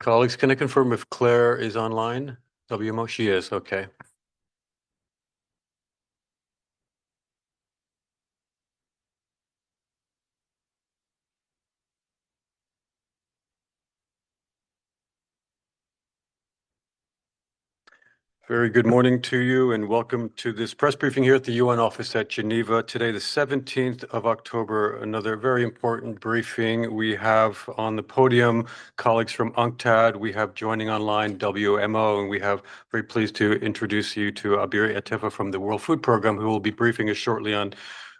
Colleagues, can I confirm if Claire is online? WMO, she is, okay. Very good morning to you and welcome to this press briefing here at the UN office at Geneva. Today, the 17th of October, another very important briefing. We have on the podium colleagues from UNCTAD. We have joining online WMO, and we have very pleased to introduce you to Abir Etefa from the World Food Program, who will be briefing us shortly on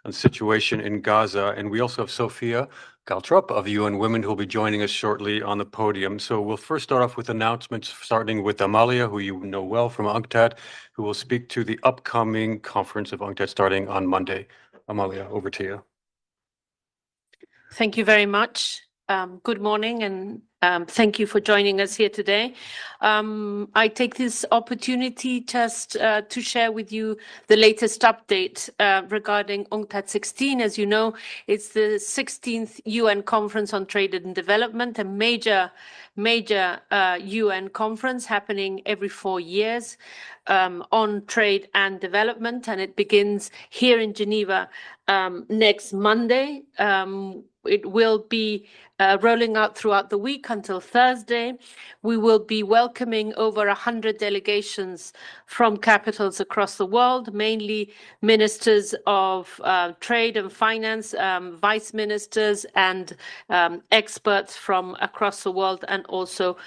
the situation in Gaza. And we also have Sophia Galtrup of UN Women, who will be joining us shortly on the podium. So we'll first start off with announcements, starting with Amalia, who you know well from UNCTAD, who will speak to the upcoming conference of UNCTAD starting on Monday. Amalia, over to you. Thank you very much. Good morning, and thank you for joining us here today. I take this opportunity just to share with you the latest update regarding UNCTAD 16. As you know, it's the 16th UN Conference on Trade and Development, a major UN conference happening every 4 years on trade and development, and it begins here in Geneva next Monday. It will be rolling out throughout the week until Thursday. We will be welcoming over 100 delegations from capitals across the world, mainly ministers of trade and finance, vice ministers, and experts from across the world, and also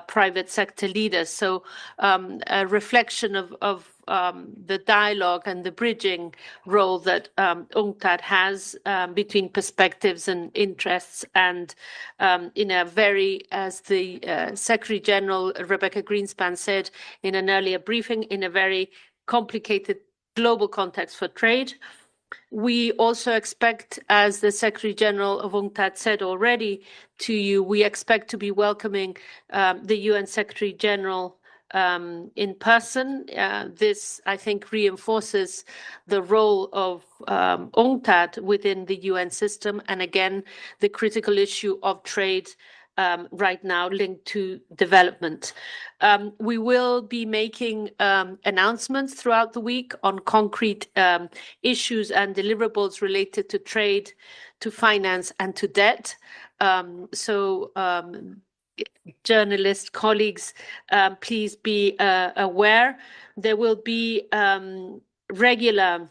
private sector leaders. So a reflection of the dialogue and the bridging role that UNCTAD has between perspectives and interests, and in a very, as the Secretary General Rebecca Greenspan said in an earlier briefing, in a very complicated global context for trade. We also expect, as the Secretary General of UNCTAD said already to you, we expect to be welcoming the UN Secretary General in person. This, I think, reinforces the role of UNCTAD within the UN system, and again, the critical issue of trade right now linked to development. We will be making announcements throughout the week on concrete issues and deliverables related to trade, to finance, and to debt. Journalist colleagues, please be aware. There will be regular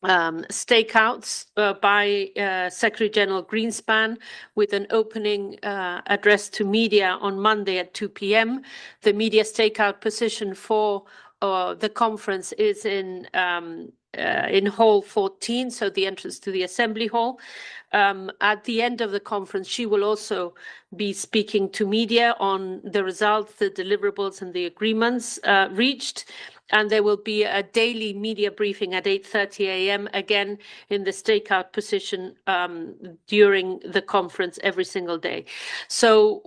stakeouts by Secretary General Greenspan with an opening address to media on Monday at 2 p.m. The media stakeout position for the conference is in Hall 14, so the entrance to the Assembly Hall. At the end of the conference, she will also be speaking to media on the results, the deliverables, and the agreements reached. And there will be a daily media briefing at 8:30 a.m., again in the stakeout position during the conference every single day. So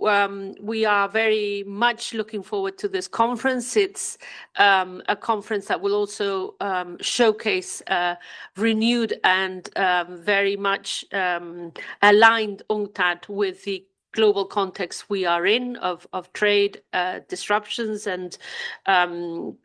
we are very much looking forward to this conference. It's a conference that will also showcase renewed and very much aligned UNCTAD with the global context we are in of trade disruptions and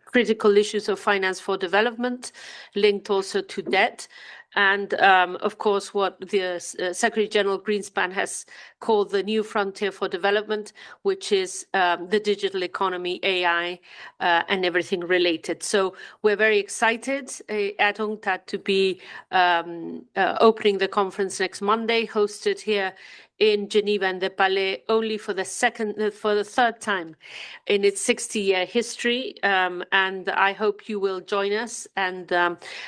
critical issues of finance for development, linked also to debt. And of course, what the Secretary General Greenspan has called the new frontier for development, which is the digital economy, AI, and everything related. So we're very excited at UNCTAD to be opening the conference next Monday, hosted here in Geneva and the Palais only for the third time in its 60-year history. And I hope you will join us, and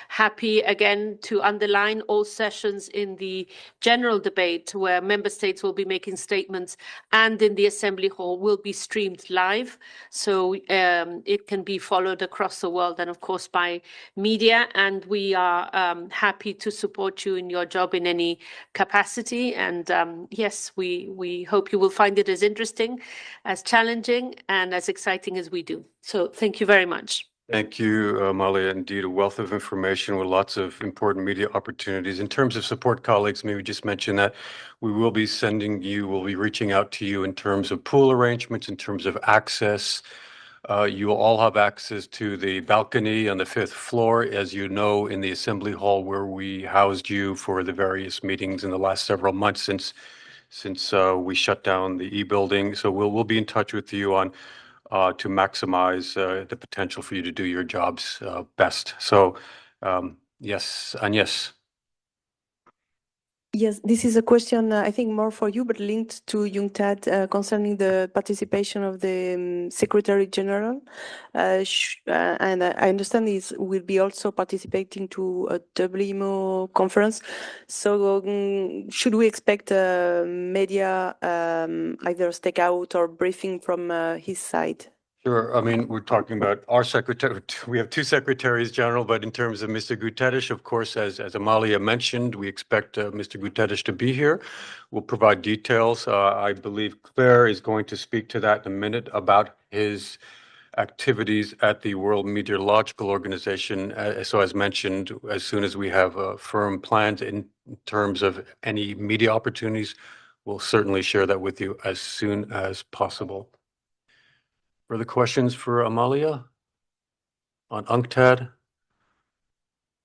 happy again to underline all sessions in the general debate where member states will be making statements, and in the Assembly Hall will be streamed live. So it can be followed across the world and of course by media. And we are happy to support you in your job in any capacity. And yes, we hope you will find it as interesting, as challenging, and as exciting as we do. So thank you very much. Thank you, Amalia. Indeed, a wealth of information with lots of important media opportunities. In terms of support colleagues, maybe just mention that we'll be reaching out to you in terms of pool arrangements, in terms of access. You will all have access to the balcony on the 5th floor, as you know, in the assembly hall where we housed you for the various meetings in the last several months since we shut down the e-building. So we'll be in touch with you on to maximize the potential for you to do your jobs best. So yes, Agnes. Yes, this is a question, I think more for you, but linked to UNCTAD concerning the participation of the Secretary General. And I understand this will be also participating to a WMO conference. So should we expect media either stakeout or briefing from his side? Sure. I mean, we're talking about our secretary. We have two secretaries general, but in terms of Mr. Guterres, of course, as Amalia mentioned, we expect Mr. Guterres to be here. We'll provide details. I believe Claire is going to speak to that in a minute about his activities at the World Meteorological Organization. So as mentioned, as soon as we have firm plans in terms of any media opportunities, we'll certainly share that with you as soon as possible. Further questions for Amalia on UNCTAD?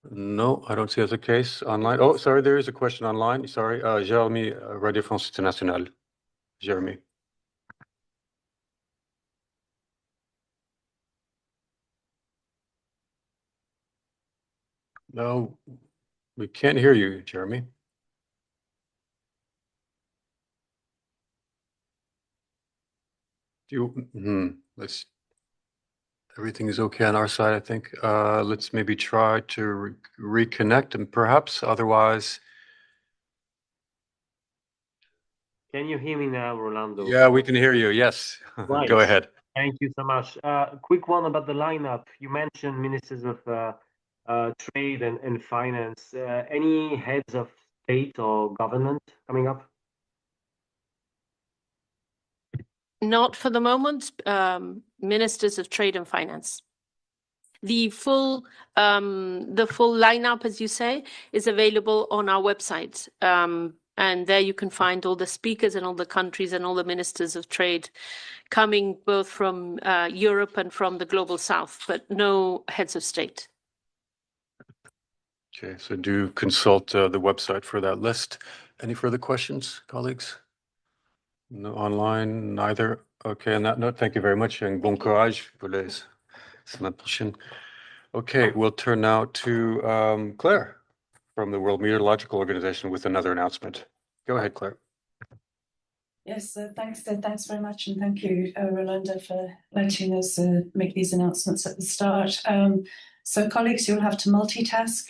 No, I don't see as a case online. Oh, sorry, there is a question online. Sorry, Jérémy, Radio France Internationale. Jérémy. No, we can't hear you, Jérémy. Everything is okay on our side, I think. Let's maybe try to reconnect and perhaps otherwise. Can you hear me now, Rolando? Yeah, we can hear you. Yes. Right. Go ahead. Thank you so much. A quick one about the lineup. You mentioned ministers of trade and finance. Any heads of state or government coming up? Not for the moment. Ministers of Trade and Finance. The full lineup, as you say, is available on our website. And there you can find all the speakers and all the countries and all the ministers of trade coming both from Europe and from the global south, but no heads of state. Okay, so do consult the website for that list. Any further questions, colleagues? No online, neither. Okay, on that note, thank you very much and bon courage pour les semaines prochaines. Okay, we'll turn now to Claire from the World Meteorological Organization with another announcement. Go ahead, Claire. Yes, thanks very much, and thank you, Rolando, for letting us make these announcements at the start. So, colleagues, you'll have to multitask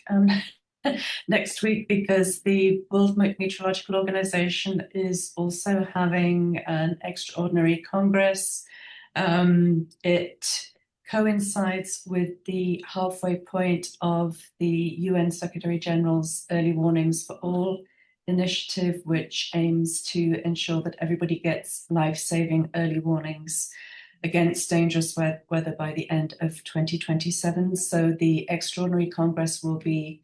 next week because the World Meteorological Organization is also having an extraordinary congress. It coincides with the halfway point of the UN Secretary General's Early Warnings for All initiative, which aims to ensure that everybody gets life-saving early warnings against dangerous weather by the end of 2027. So the Extraordinary Congress will be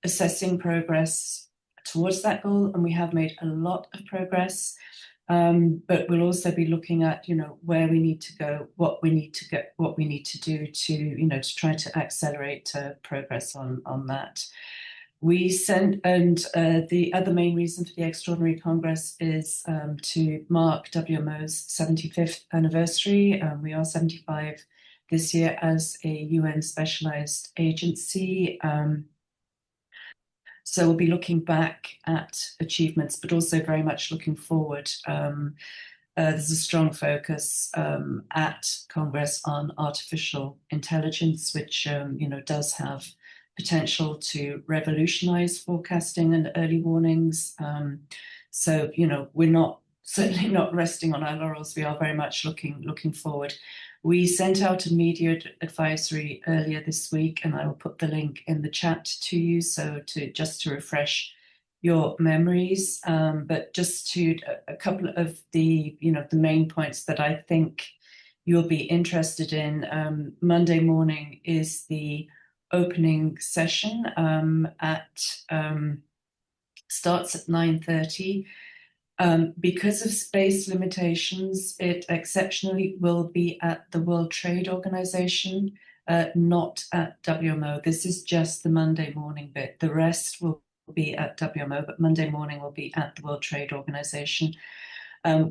assessing progress towards that goal, and we have made a lot of progress. But we'll also be looking at, where we need to go, what we need to do to, to try to accelerate progress on that. We sent, and the other main reason for the Extraordinary Congress is to mark WMO's 75th anniversary. We are 75 this year as a UN specialized agency. So we'll be looking back at achievements, but also very much looking forward. There's a strong focus at Congress on artificial intelligence, which does have potential to revolutionize forecasting and early warnings. So we're certainly not resting on our laurels. We are very much looking forward. We sent out a media advisory earlier this week, and I will put the link in the chat to you. So just to refresh your memories, but just to a couple of the the main points that I think you'll be interested in. Monday morning is the opening session starts at 9:30. Because of space limitations, it exceptionally will be at the World Trade Organization, not at WMO. This is just the Monday morning bit. The rest will be at WMO, but Monday morning will be at the World Trade Organization.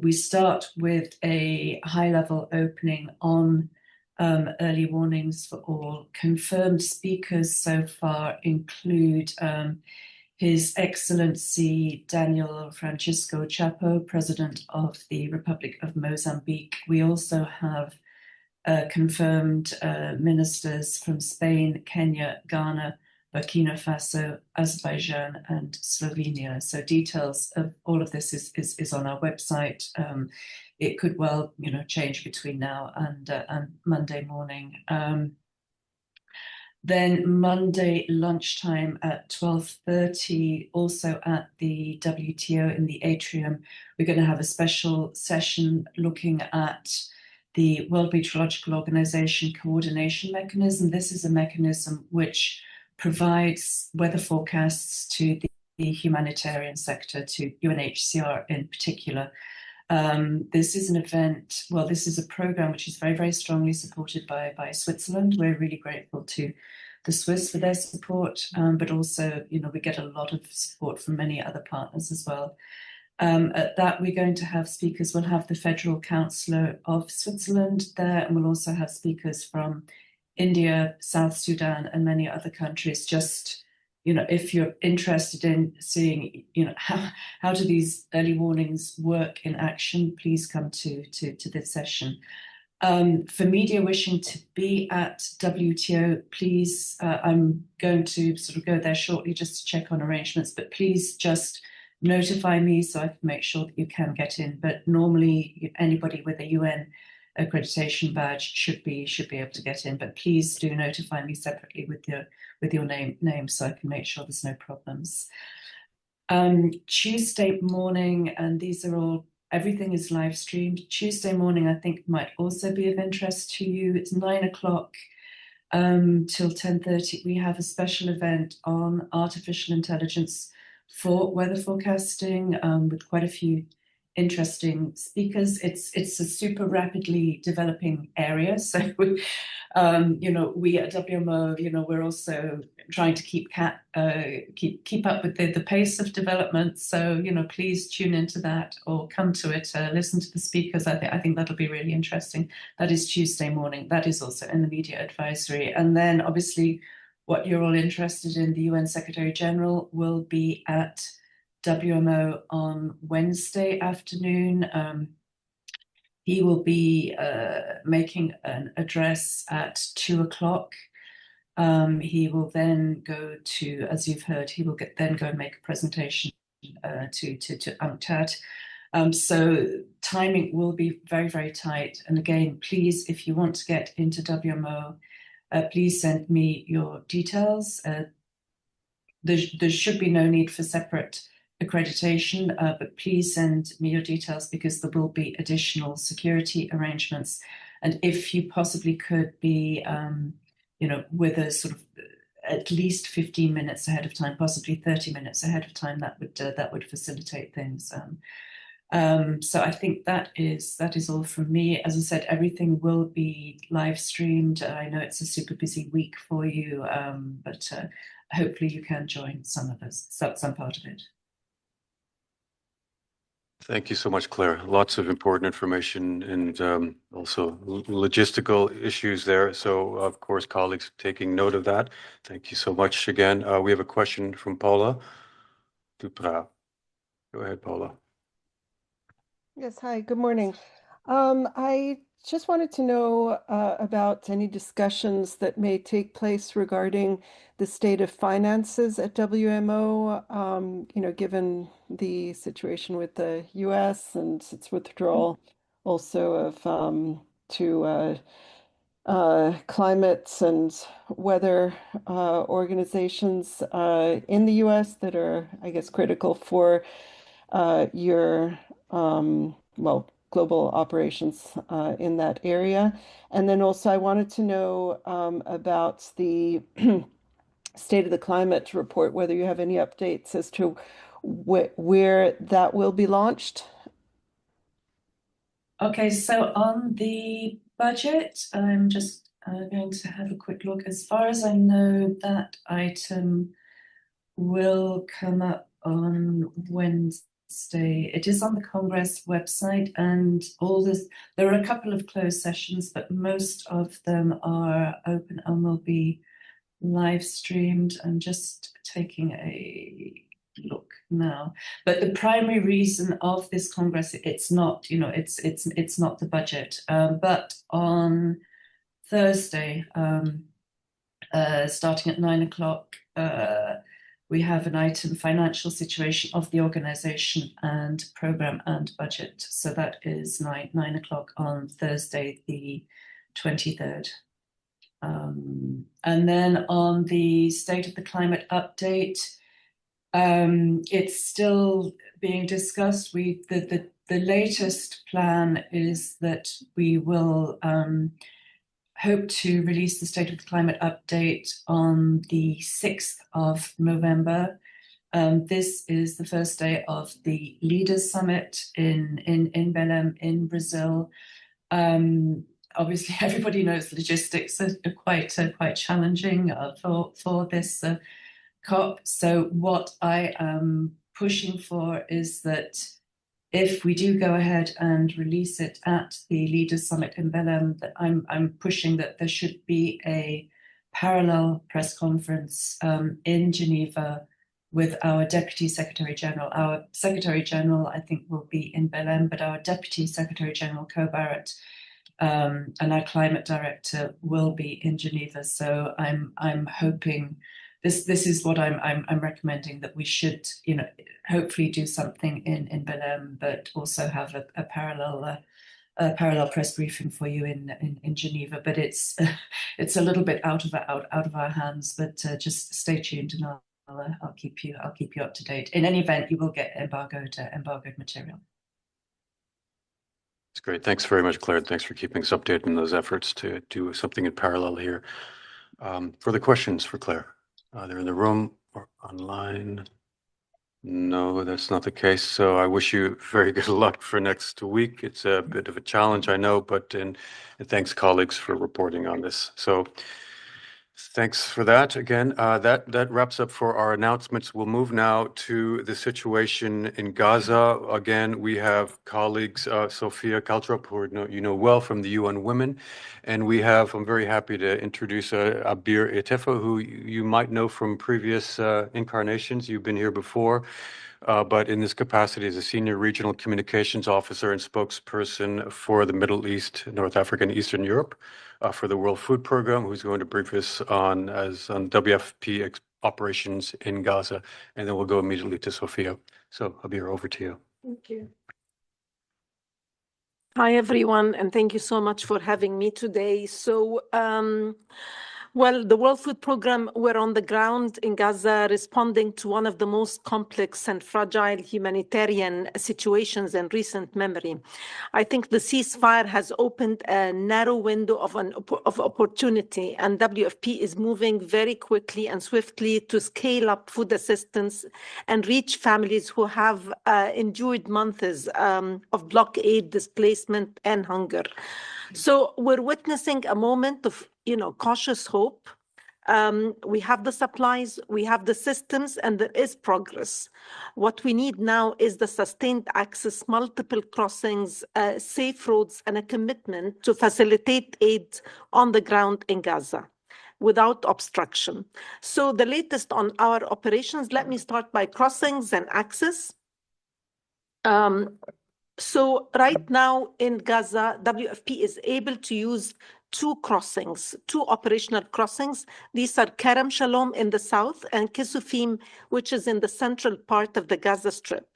We start with a high-level opening on early warnings for all. Confirmed speakers so far include His Excellency Daniel Francisco Chapo, President of the Republic of Mozambique. We also have confirmed ministers from Spain, Kenya, Ghana, Burkina Faso, Azerbaijan, and Slovenia. So details of all of this is on our website. It could well, change between now and Monday morning. Then Monday lunchtime at 12:30, also at the WTO in the atrium, we're going to have a special session looking at the World Meteorological Organization coordination mechanism. This is a mechanism which provides weather forecasts to the humanitarian sector, to UNHCR in particular. This is an event, this is a program which is very, very strongly supported by Switzerland. We're really grateful to the Swiss for their support, but also, we get a lot of support from many other partners as well. At that, we're going to have speakers. We'll have the Federal Councillor of Switzerland there, and we'll also have speakers from India, South Sudan, and many other countries. Just, if you're interested in seeing, how do these early warnings work in action, please come to this session. For media wishing to be at WTO, please, I'm going to sort of go there shortly just to check on arrangements, but please just notify me so I can make sure that you can get in. But normally anybody with a UN accreditation badge should be able to get in, but please do notify me separately with your name so I can make sure there's no problems. Tuesday morning, and these are all, everything is live streamed. Tuesday morning, I think, might also be of interest to you. It's 9 o'clock till 10:30. We have a special event on artificial intelligence for weather forecasting with quite a few interesting speakers. It's a super rapidly developing area. So, we at WMO, we're also trying to keep up with the pace of development. So, please tune into that or come to it, listen to the speakers. I think that'll be really interesting. That is Tuesday morning. That is also in the media advisory. And then obviously what you're all interested in, the UN Secretary General will be at WMO on Wednesday afternoon. He will be making an address at 2 o'clock. He will then go to, as you've heard, he will then go and make a presentation to UNCTAD. So timing will be very, very tight. And again, please, if you want to get into WMO, please send me your details. There should be no need for separate accreditation, but please send me your details because there will be additional security arrangements. And if you possibly could be, with a sort of at least 15 minutes ahead of time, possibly 30 minutes ahead of time, that would facilitate things. So I think that is all from me. As I said, everything will be live streamed. I know it's a super busy week for you, but hopefully you can join some part of it. Thank you so much, Claire. Lots of important information and also logistical issues there. So, of course, colleagues taking note of that. Thank you so much again. We have a question from Paula Duprat. Go ahead, Paula. Yes, hi, good morning. I just wanted to know about any discussions that may take place regarding the state of finances at WMO, given the situation with the US and its withdrawal also of to climate and weather organizations in the US that are, I guess, critical for your global operations in that area. And then also I wanted to know about the State of the Climate report, whether you have any updates as to where that will be launched. Okay, so on the budget, I'm just going to have a quick look. As far as I know, that item will come up on Wednesday. It is on the Congress website, and there are a couple of closed sessions, but most of them are open and will be live streamed. I'm just taking a look now, but the primary reason of this Congress, it's not, it's not the budget, but on Thursday, starting at 9 o'clock, we have an item, financial situation of the organization and program and budget. So that is 9 o'clock on Thursday, the 23rd. And then on the State of the Climate update, it's still being discussed. The latest plan is that we will hope to release the State of the Climate update on the 6th of November. This is the first day of the Leaders Summit in Belém in Brazil. Obviously, everybody knows logistics are quite challenging for this COP. So what I am pushing for is that if we do go ahead and release it at the Leaders Summit in Belém, that I'm pushing that there should be a parallel press conference in Geneva with our Deputy Secretary General. Our Secretary General, I think, will be in Belém, but our Deputy Secretary General, Co Barrett, and our Climate Director will be in Geneva. So I'm hoping this is what I'm recommending, that we should, hopefully do something in Belém, but also have a parallel press briefing for you in Geneva. But it's a little bit out of our hands. But just stay tuned, and I'll keep you up to date. In any event, you will get embargoed material. That's great. Thanks very much, Claire. Thanks for keeping us updated in those efforts to do something in parallel here. Further questions for Claire? They're in the room or online. No, that's not the case. So I wish you very good luck for next week. It's a bit of a challenge, I know, but and thanks, colleagues, for reporting on this. So thanks for that again. That wraps up for our announcements. We'll move now to the situation in Gaza. Again, we have colleagues, Sophia Kaltrop, who you know well from the UN Women, and we have, I'm very happy to introduce Abir Etefa, who you might know from previous incarnations. You've been here before, but in this capacity as a senior regional communications officer and spokesperson for the Middle East, North Africa, and Eastern Europe. For the World Food Program, who's going to brief us on WFP operations in Gaza, and then we'll go immediately to Sophia. So, Abir, over to you. Thank you. Hi, everyone, and thank you so much for having me today. So, well, the World Food Program, we're on the ground in Gaza responding to one of the most complex and fragile humanitarian situations in recent memory. I think the ceasefire has opened a narrow window of opportunity, and WFP is moving very quickly and swiftly to scale up food assistance and reach families who have endured months of blockade, displacement, and hunger. So we're witnessing a moment of cautious hope. We have the supplies, we have the systems, and there is progress. What we need now is the sustained access, multiple crossings, safe roads, and a commitment to facilitate aid on the ground in Gaza without obstruction. So the latest on our operations, let me start by crossings and access. So right now in Gaza, WFP is able to use two operational crossings. These are Kerem Shalom in the south and Kisufim, which is in the central part of the Gaza Strip.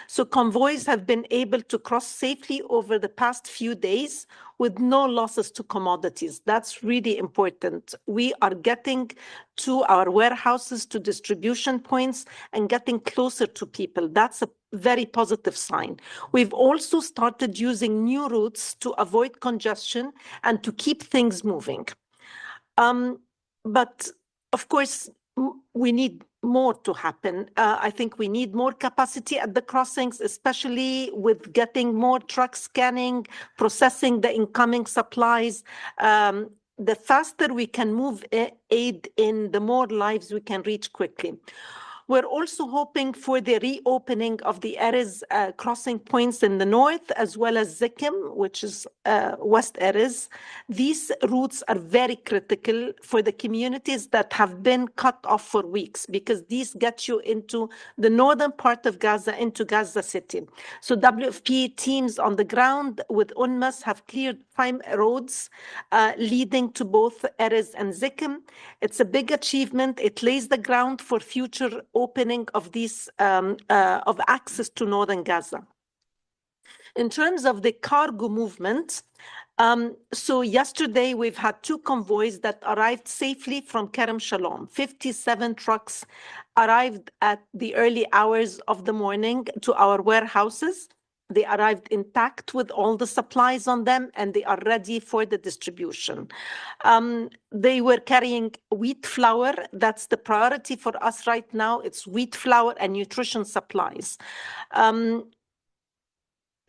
So convoys have been able to cross safely over the past few days with no losses to commodities. That's really important. We are getting to our warehouses, to distribution points, and getting closer to people. That's a very positive sign. We've also started using new routes to avoid congestion and to keep things moving. But of course, we need more to happen. I think we need more capacity at the crossings, especially with getting more trucks scanning, processing the incoming supplies. The faster we can move aid in, the more lives we can reach quickly. We're also hoping for the reopening of the Erez crossing points in the north, as well as Zikim, which is West Erez. These routes are very critical for the communities that have been cut off for weeks, because these get you into the northern part of Gaza, into Gaza City. So WFP teams on the ground with UNMAS have cleared 5 roads leading to both Erez and Zikim. It's a big achievement. It lays the ground for future opening of these of access to northern Gaza. In terms of the cargo movement, so yesterday we've had 2 convoys that arrived safely from Kerem Shalom. 57 trucks arrived at the early hours of the morning to our warehouses. They arrived intact with all the supplies on them, and they are ready for the distribution. They were carrying wheat flour. That's the priority for us right now. It's wheat flour and nutrition supplies.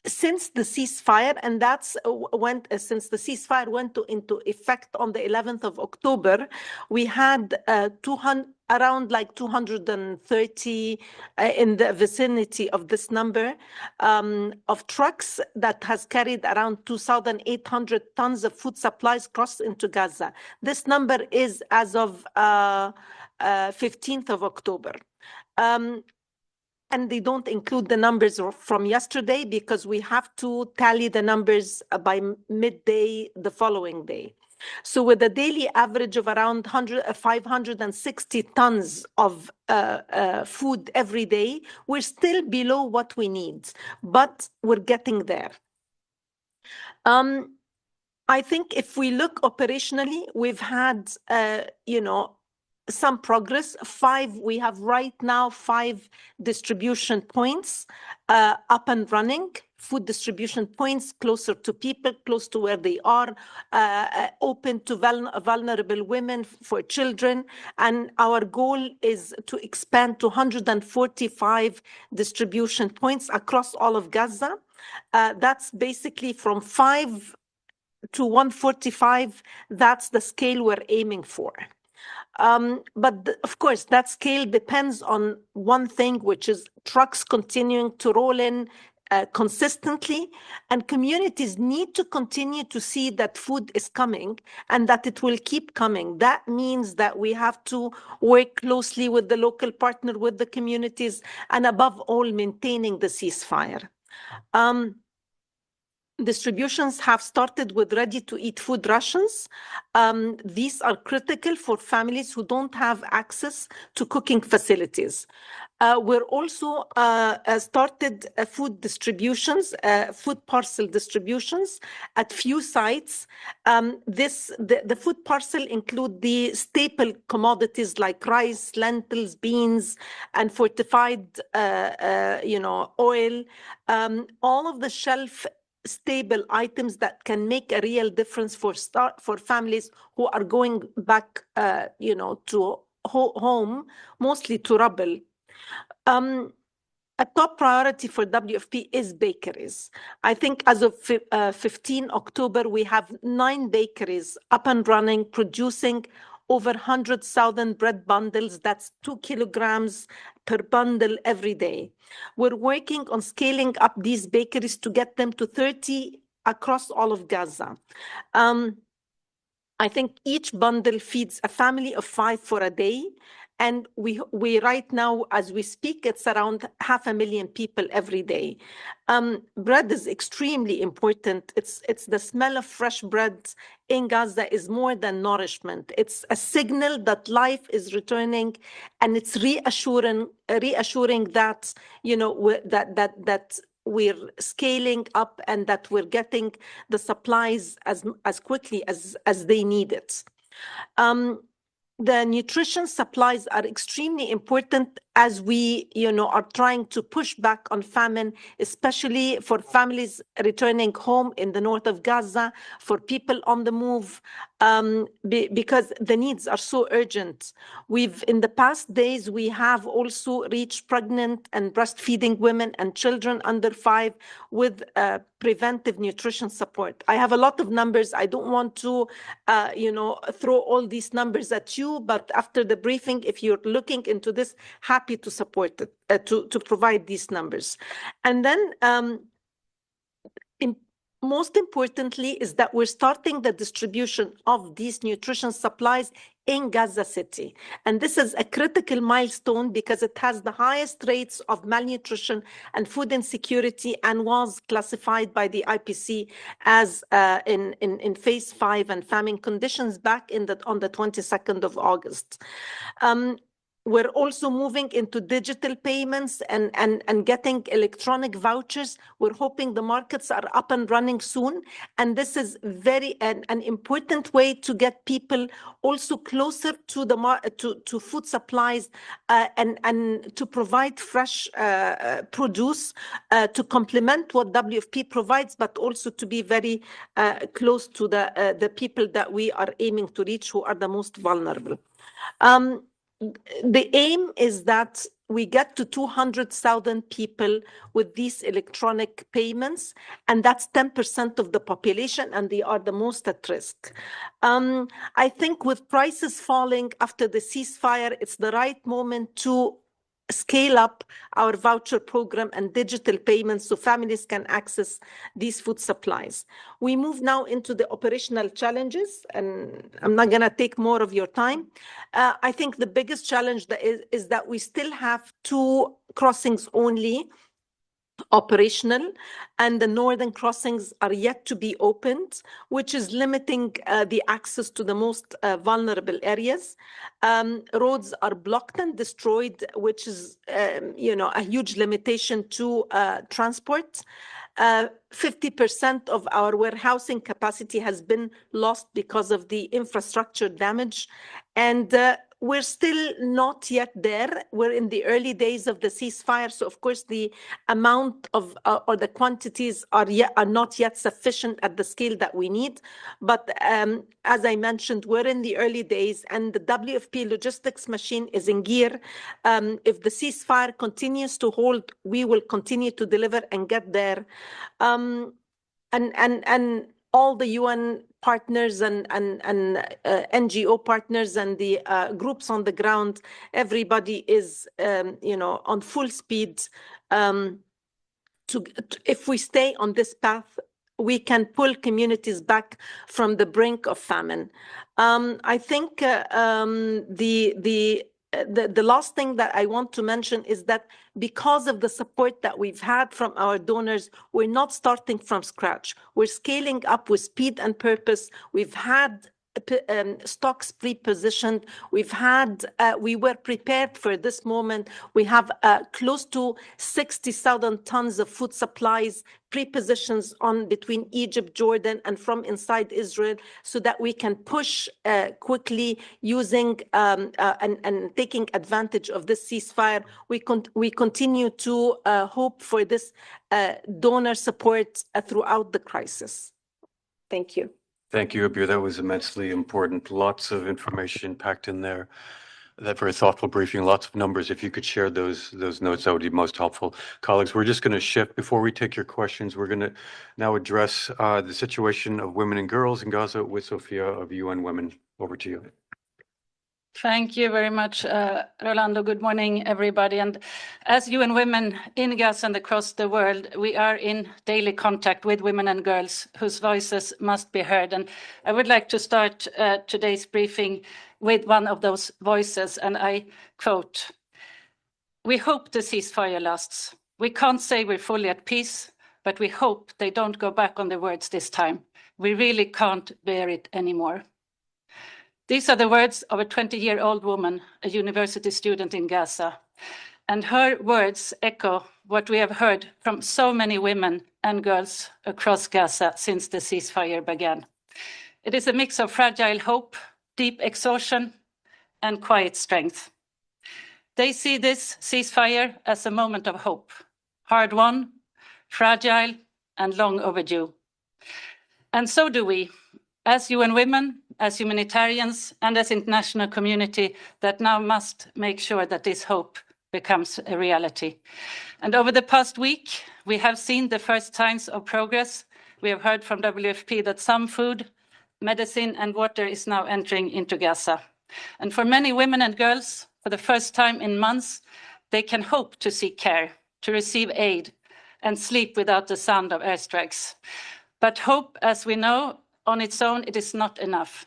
Since the ceasefire, and since the ceasefire went into effect on the 11th of October, we had around like 230 in the vicinity of this number of trucks that has carried around 2,800 tons of food supplies crossed into Gaza. This number is as of 15th of October. And they don't include the numbers from yesterday, because we have to tally the numbers by midday the following day. So with a daily average of around 560 tons of food every day, we're still below what we need, but we're getting there. I think if we look operationally, we've had, some progress. We have right now 5 distribution points up and running, food distribution points closer to people, close to where they are, open to vulnerable women, for children. And our goal is to expand to 145 distribution points across all of Gaza. That's basically from 5 to 145. That's the scale we're aiming for. But of course, that scale depends on one thing, which is trucks continuing to roll in consistently, and communities need to continue to see that food is coming and that it will keep coming. That means that we have to work closely with the local partner, with the communities, and above all, maintaining the ceasefire. Distributions have started with ready-to-eat food rations. These are critical for families who don't have access to cooking facilities. We're also started food distributions, food parcel distributions at few sites. The food parcel include the staple commodities like rice, lentils, beans, and fortified, oil. All of the shelf stable items that can make a real difference for families who are going back, to home, mostly to rubble. A top priority for WFP is bakeries. I think as of 15 October, we have 9 bakeries up and running, producing over 100,000 bread bundles. That's 2 kilograms per bundle every day. We're working on scaling up these bakeries to get them to 30 across all of Gaza. I think each bundle feeds a family of 5 for a day. And we right now, as we speak, it's around 500,000 people every day. Bread is extremely important. It's the smell of fresh bread in Gaza is more than nourishment. It's a signal that life is returning, and it's reassuring that, you know, that we're scaling up and that we're getting the supplies as quickly as they need it. The nutrition supplies are extremely important as we, you know, are trying to push back on famine, especially for families returning home in the north of Gaza, for people on the move, because the needs are so urgent. In the past days, we have also reached pregnant and breastfeeding women and children under 5 with preventive nutrition support. I have a lot of numbers. I don't want to, you know, throw all these numbers at you, but after the briefing, if you're looking into this, happy to support it, to provide these numbers. And then most importantly is that we're starting the distribution of these nutrition supplies in Gaza City. And this is a critical milestone because it has the highest rates of malnutrition and food insecurity and was classified by the IPC as in phase 5 and famine conditions back on the 22nd of August. We're also moving into digital payments and getting electronic vouchers. We're hoping the markets are up and running soon. And this is an important way to get people also closer to to food supplies and to provide fresh produce to complement what WFP provides, but also to be very close to the people that we are aiming to reach, who are the most vulnerable. The aim is that we get to 200,000 people with these electronic payments, and that's 10% of the population, and they are the most at risk. I think with prices falling after the ceasefire, it's the right moment to scale up our voucher program and digital payments so families can access these food supplies. We move now into the operational challenges, and I'm not going to take more of your time. I think the biggest challenge is that we still have 2 crossings only operational, and the northern crossings are yet to be opened, which is limiting the access to the most vulnerable areas. Roads are blocked and destroyed, which is, you know, a huge limitation to transport. 50% of our warehousing capacity has been lost because of the infrastructure damage, and we're still not yet there. We're in the early days of the ceasefire, so of course the amount of or the quantities are not yet sufficient at the scale that we need. But as I mentioned, we're in the early days, and the WFP logistics machine is in gear. If the ceasefire continues to hold, we will continue to deliver and get there. And all the UN partners and NGO partners and the groups on the ground, everybody is, you know, on full speed. If we stay on this path, we can pull communities back from the brink of famine. I think the last thing that I want to mention is that because of the support that we've had from our donors, we're not starting from scratch. We're scaling up with speed and purpose. We've had stocks pre-positioned. We were prepared for this moment. We have close to 60,000 tons of food supplies pre-positions on between Egypt, Jordan, and from inside Israel, so that we can push quickly using and taking advantage of this ceasefire. We continue to hope for this donor support throughout the crisis. Thank you. Thank you, Abir. That was immensely important. Lots of information packed in there. That very thoughtful briefing, lots of numbers. If you could share those notes, that would be most helpful. Colleagues, we're just going to shift. Before we take your questions, we're going to now address the situation of women and girls in Gaza with Sophia of UN Women. Over to you. Thank you very much, Rolando. Good morning, everybody. And as UN Women in Gaza and across the world, we are in daily contact with women and girls whose voices must be heard. And I would like to start today's briefing with one of those voices, and I quote, "We hope the ceasefire lasts. We can't say we're fully at peace, but we hope they don't go back on their words this time. We really can't bear it anymore." These are the words of a 20-year-old woman, a university student in Gaza. And her words echo what we have heard from so many women and girls across Gaza since the ceasefire began. It is a mix of fragile hope, deep exhaustion, and quiet strength. They see this ceasefire as a moment of hope, hard-won, fragile, and long overdue. And so do we, as UN Women, as humanitarians, and as international community that now must make sure that this hope becomes a reality. And over the past week, we have seen the first signs of progress. We have heard from WFP that some food, medicine, and water is now entering into Gaza. And for many women and girls, for the first time in months, they can hope to seek care, to receive aid, and sleep without the sound of airstrikes. But hope, as we know, on its own, it is not enough.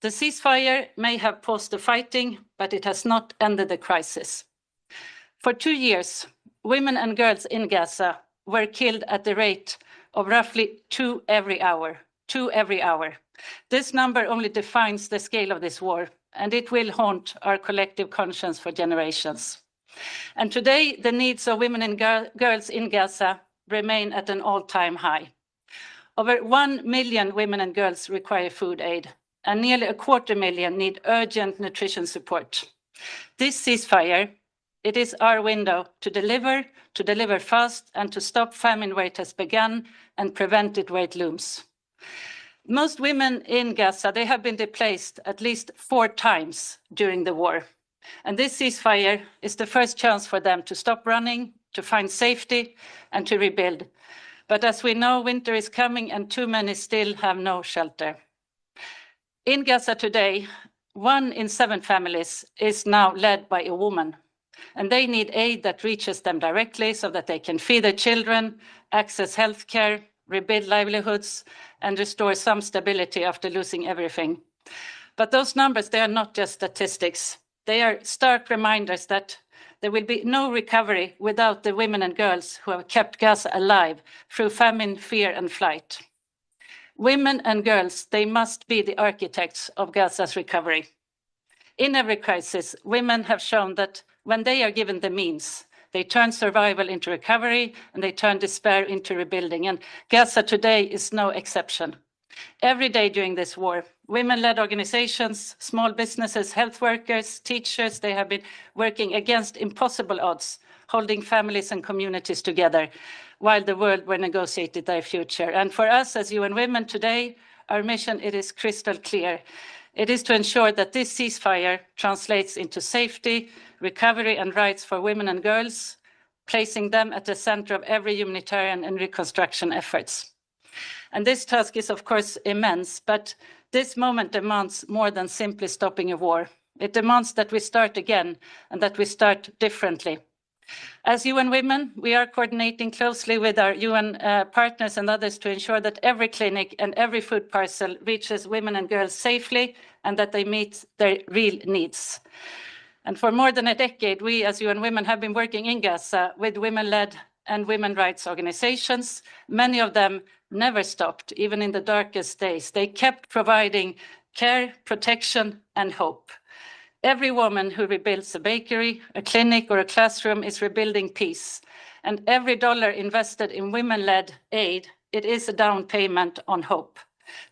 The ceasefire may have paused the fighting, but it has not ended the crisis. For 2 years, women and girls in Gaza were killed at the rate of roughly 2 every hour. 2 every hour. This number only defines the scale of this war, and it will haunt our collective conscience for generations. And today, the needs of women and girls in Gaza remain at an all-time high. Over 1 million women and girls require food aid, and nearly 250,000 need urgent nutrition support. This ceasefire, it is our window to deliver fast, and to stop famine where it has begun and prevent it where it looms. Most women in Gaza, they have been displaced at least 4 times during the war. And this ceasefire is the first chance for them to stop running, to find safety, and to rebuild. But as we know, winter is coming and too many still have no shelter. In Gaza today, 1 in 7 families is now led by a woman. And they need aid that reaches them directly so that they can feed their children, access healthcare, rebuild livelihoods, and restore some stability after losing everything. But those numbers, they are not just statistics. They are stark reminders that there will be no recovery without the women and girls who have kept Gaza alive through famine, fear, and flight. Women and girls, they must be the architects of Gaza's recovery. In every crisis, women have shown that when they are given the means, they turn survival into recovery, and they turn despair into rebuilding. And Gaza today is no exception. Every day during this war, women-led organizations, small businesses, health workers, teachers, they have been working against impossible odds, holding families and communities together while the world were negotiating their future. And for us as UN Women today, our mission, it is crystal clear. It is to ensure that this ceasefire translates into safety, recovery, and rights for women and girls, placing them at the center of every humanitarian and reconstruction efforts. And this task is, of course, immense, but this moment demands more than simply stopping a war. It demands that we start again and that we start differently. As UN Women, we are coordinating closely with our UN partners and others to ensure that every clinic and every food parcel reaches women and girls safely and that they meet their real needs. And for more than a decade, we as UN Women have been working in Gaza with women-led and women rights organizations. Many of them never stopped, even in the darkest days. They kept providing care, protection, and hope. Every woman who rebuilds a bakery, a clinic, or a classroom is rebuilding peace. And every dollar invested in women-led aid, it is a down payment on hope.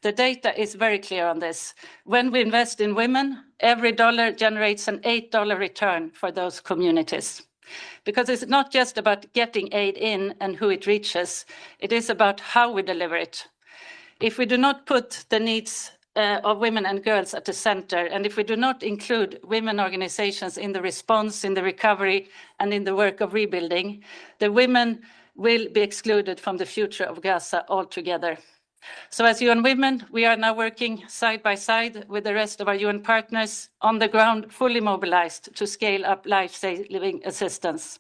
The data is very clear on this. When we invest in women, every dollar generates an $8 return for those communities. Because it's not just about getting aid in and who it reaches, it is about how we deliver it. If we do not put the needs of women and girls at the center, and if we do not include women organizations in the response, in the recovery, and in the work of rebuilding, the women will be excluded from the future of Gaza altogether. So as UN Women, we are now working side by side with the rest of our UN partners on the ground, fully mobilized to scale up life-saving assistance.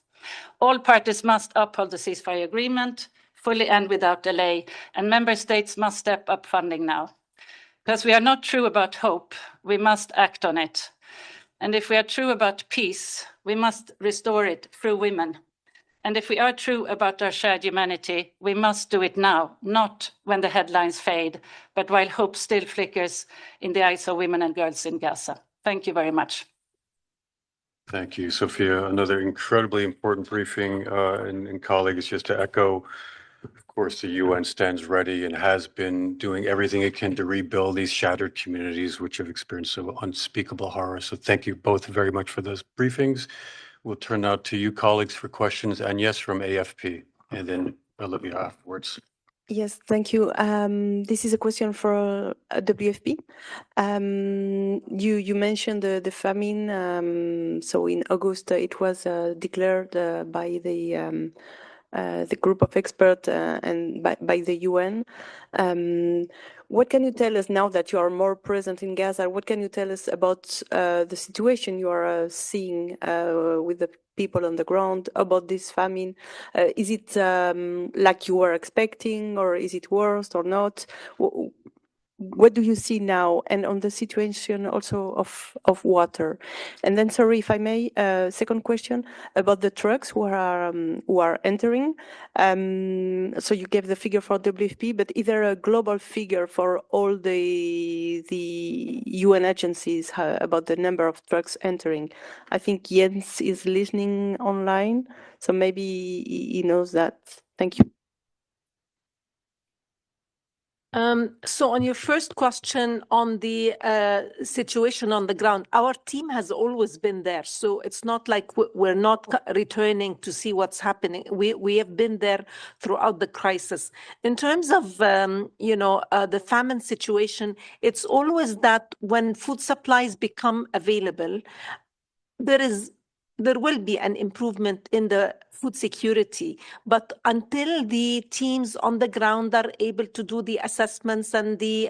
All parties must uphold the ceasefire agreement, fully and without delay, and member states must step up funding now. Because we are not true about hope, we must act on it. And if we are true about peace, we must restore it through women. And if we are true about our shared humanity, we must do it now, not when the headlines fade, but while hope still flickers in the eyes of women and girls in Gaza. Thank you very much. Thank you, Sophia. Another incredibly important briefing, and colleagues, just to echo, of course, the UN stands ready and has been doing everything it can to rebuild these shattered communities which have experienced so unspeakable horror. So thank you both very much for those briefings. We'll turn now to you, colleagues, for questions. And yes, from AFP, and then Olivia afterwards. Yes, thank you. This is a question for WFP. You mentioned the famine. So in August, it was declared by the group of experts and by the UN. What can you tell us now that you are more present in Gaza? What can you tell us about the situation you are seeing with the people on the ground about this famine? Is it like you were expecting, or is it worse or not? What do you see now, and on the situation also of water? And then, sorry, if I may, second question about the trucks who are entering. So you gave the figure for WFP, but is there a global figure for all the UN agencies about the number of trucks entering? I think Jens is listening online, so maybe he knows that. Thank you. So on your first question on the situation on the ground, our team has always been there. So it's not like we're not returning to see what's happening. We have been there throughout the crisis. In terms of, the famine situation, it's always that when food supplies become available, there will be an improvement in the food security, but until the teams on the ground are able to do the assessments and the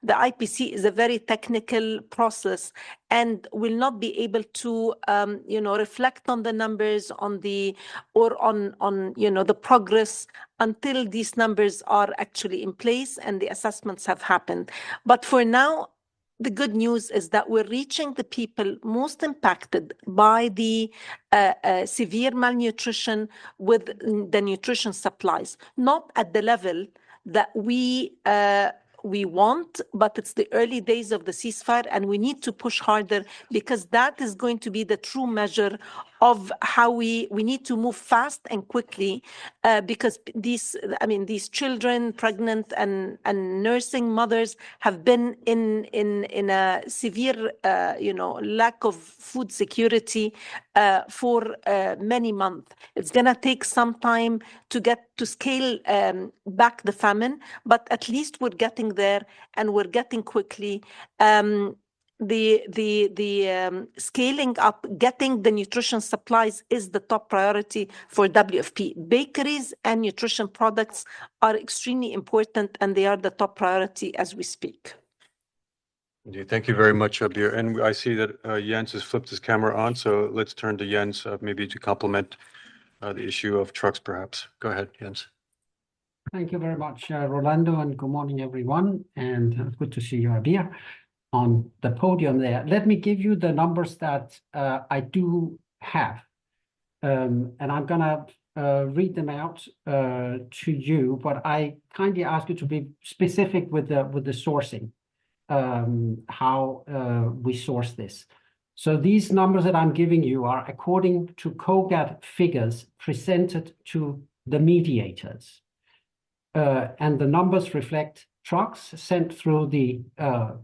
IPC is a very technical process and will not be able to reflect on the numbers on the progress until these numbers are actually in place and the assessments have happened. But for now, the good news is that we're reaching the people most impacted by the severe malnutrition with the nutrition supplies, not at the level that we want, but it's the early days of the ceasefire, and we need to push harder because that is going to be the true measure of how we need to move fast and quickly because these children, pregnant and nursing mothers have been in a severe lack of food security for many months. It's gonna take some time to get to scale back the famine, but at least we're getting there and we're getting quickly. The scaling up, getting the nutrition supplies is the top priority for WFP. Bakeries and nutrition products are extremely important, and they are the top priority as we speak. Indeed. Thank you very much, Abir. And I see that Jens has flipped his camera on, so let's turn to Jens maybe to complement the issue of trucks, perhaps. Go ahead, Jens. Thank you very much, Rolando, and good morning, everyone. And good to see you, Abir, on the podium there. Let me give you the numbers that I do have. And I'm going to read them out to you, but I kindly ask you to be specific with the sourcing, how we source this. So these numbers that I'm giving you are according to COGAT figures presented to the mediators. And the numbers reflect trucks sent through the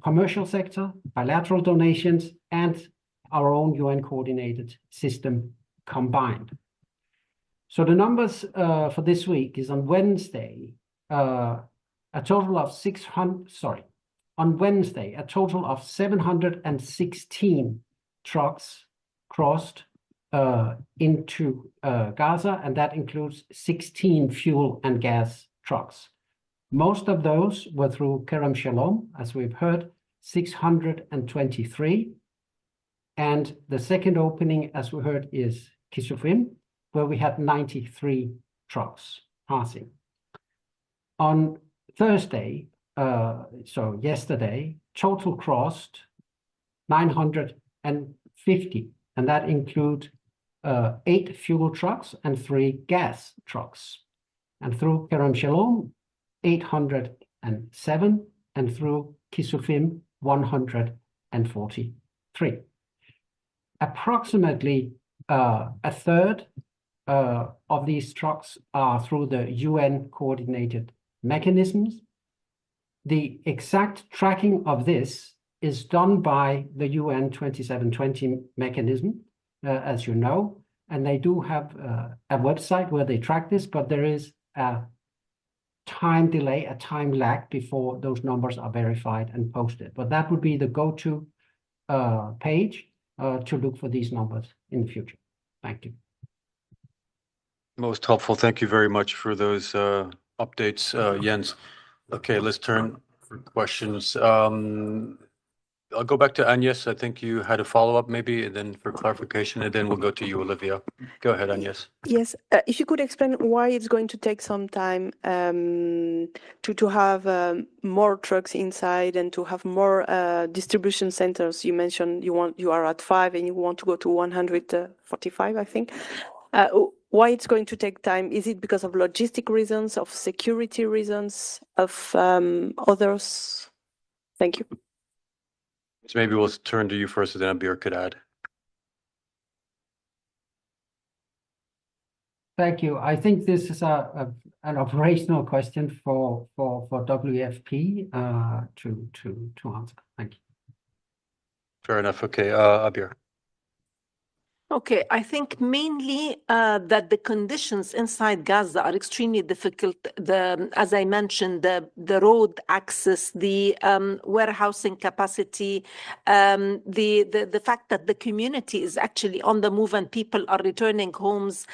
commercial sector, bilateral donations, and our own UN-coordinated system combined. So the numbers for this week is on Wednesday, a total of 716 trucks crossed into Gaza, and that includes 16 fuel and gas trucks. Most of those were through Kerem Shalom, as we've heard, 623. And the second opening, as we heard, is Kisufim, where we had 93 trucks passing. On Thursday, so yesterday, total crossed 950, and that include 8 fuel trucks and 3 gas trucks. And through Kerem Shalom, 807, and through Kisufim, 143. Approximately a third of these trucks are through the UN coordinated mechanisms. The exact tracking of this is done by the UN 2720 mechanism, as you know, and they do have a website where they track this, but there is a time delay, a time lag before those numbers are verified and posted. But that would be the go-to page to look for these numbers in the future. Thank you. Most helpful. Thank you very much for those updates, Jens. Okay, let's turn for questions. I'll go back to Agnes. I think you had a follow-up maybe, and then for clarification, and then we'll go to you, Olivia. Go ahead, Agnes. Yes, if you could explain why it's going to take some time to have more trucks inside and to have more distribution centers. You mentioned you are at 5 and you want to go to 145, I think. Why it's going to take time? Is it because of logistic reasons, of security reasons, of others? Thank you. So maybe we'll turn to you first, and then Abir could add. Thank you. I think this is an operational question for WFP to answer. Thank you. Fair enough. Okay, Abir. Okay, I think mainly that the conditions inside Gaza are extremely difficult. As I mentioned, the road access, the warehousing capacity, the fact that the community is actually on the move and people are returning homes,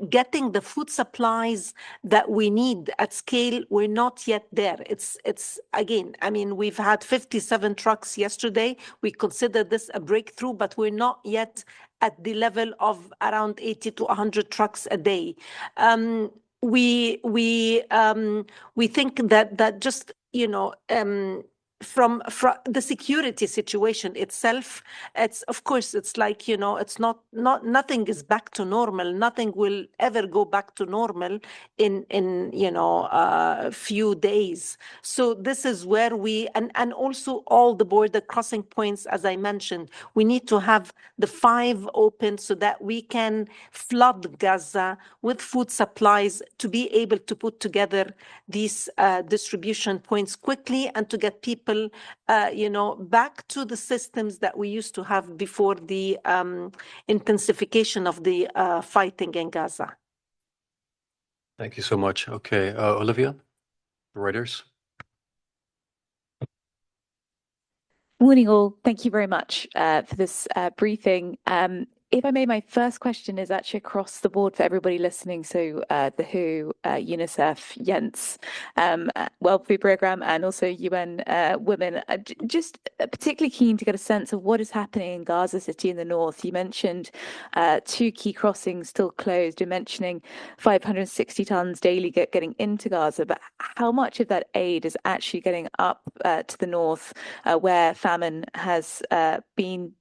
getting the food supplies that we need at scale, we're not yet there. It's again, I mean, we've had 57 trucks yesterday. We consider this a breakthrough, but we're not yet at the level of around 80 to 100 trucks a day. We think that just, you know, from the security situation itself, it's of course it's like, you know, it's not nothing is back to normal. Nothing will ever go back to normal in you know a few days. So this is where we and also all the border crossing points, as I mentioned, we need to have the 5 open so that we can flood Gaza with food supplies to be able to put together these distribution points quickly and to get people you know, back to the systems that we used to have before the intensification of the fighting in Gaza. Thank you so much. Okay, Olivia, Reuters. Morning all. Thank you very much for this briefing. If I may, my first question is actually across the board for everybody listening. So the WHO, UNICEF, Jens, World Food Programme, and also UN Women. Just particularly keen to get a sense of what is happening in Gaza City in the north. You mentioned 2 key crossings still closed. You're mentioning 560 tons daily getting into Gaza, but how much of that aid is actually getting up to the north where famine has been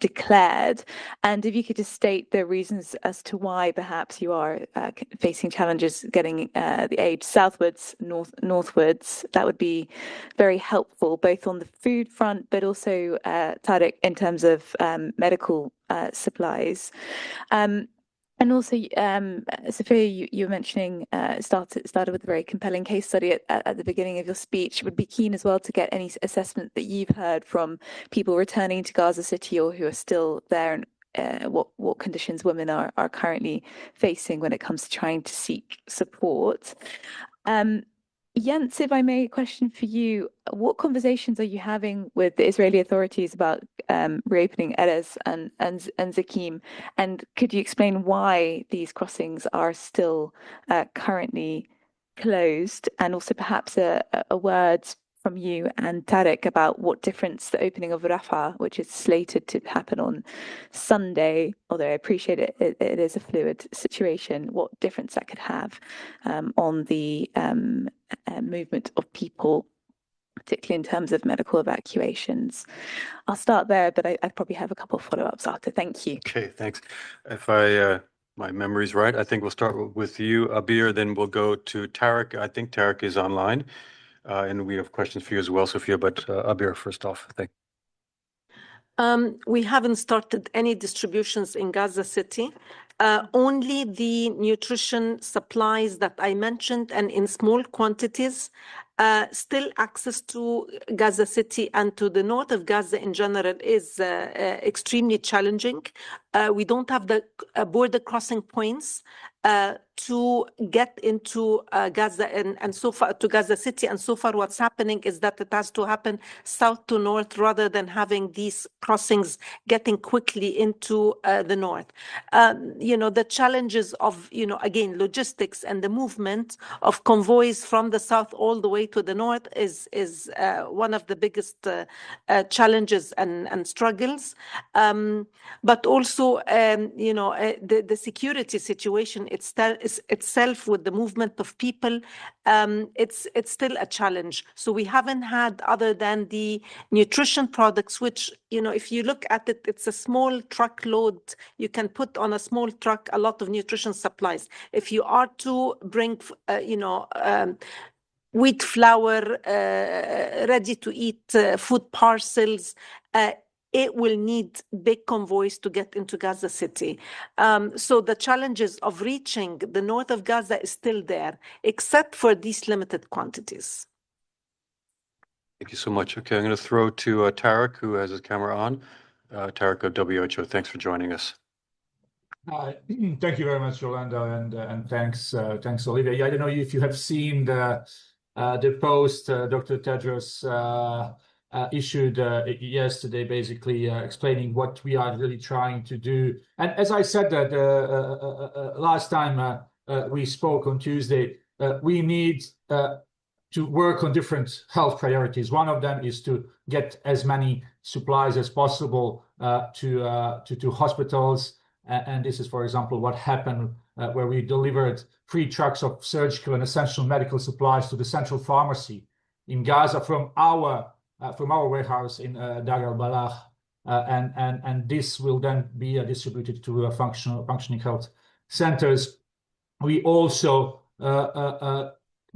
declared? And if you could just state the reasons as to why perhaps you are facing challenges getting the aid southwards, northwards, that would be very helpful, both on the food front, but also Tariq, in terms of medical supplies. And also, Sophia, you were mentioning, started with a very compelling case study at the beginning of your speech. Would be keen as well to get any assessment that you've heard from people returning to Gaza City or who are still there, and what conditions women are currently facing when it comes to trying to seek support. Jens, if I may, a question for you. What conversations are you having with the Israeli authorities about reopening Erez and Zakim? And could you explain why these crossings are still currently closed? And also perhaps a word from you and Tarek about what difference the opening of Rafah, which is slated to happen on Sunday, although I appreciate it is a fluid situation, what difference that could have on the movement of people, particularly in terms of medical evacuations. I'll start there, but I probably have a couple of follow-ups after. Thank you. Okay, thanks. If my memory's right, I think we'll start with you, Abir, then we'll go to Tarek. I think Tarek is online, and we have questions for you as well, Sophia, but Abir first off, thank you. We haven't started any distributions in Gaza City. Only the nutrition supplies that I mentioned and in small quantities. Still access to Gaza City and to the north of Gaza in general is extremely challenging. We don't have the border crossing points to get into Gaza and so far to Gaza City. And so far what's happening is that it has to happen south to north rather than having these crossings getting quickly into the north. The challenges of, again, logistics and the movement of convoys from the south all the way to the north is one of the biggest challenges and struggles. But also, the security situation itself with the movement of people, it's still a challenge. So we haven't had, other than the nutrition products, which, if you look at it, it's a small truckload. You can put on a small truck a lot of nutrition supplies. If you are to bring, wheat flour, ready-to-eat food parcels, it will need big convoys to get into Gaza City. So the challenges of reaching the north of Gaza is still there, except for these limited quantities. Thank you so much. Okay, I'm going to throw to Tarek, who has his camera on. Tarek of WHO, thanks for joining us. Thank you very much, Rolando, and thanks, Olivia. Yeah, I don't know if you have seen the post Dr. Tedros issued yesterday, basically explaining what we are really trying to do. And as I said that last time we spoke on Tuesday, we need to work on different health priorities. One of them is to get as many supplies as possible to hospitals. And this is, for example, what happened where we delivered 3 trucks of surgical and essential medical supplies to the central pharmacy in Gaza from our warehouse in Dar al-Balah, and this will then be distributed to functioning health centers. We also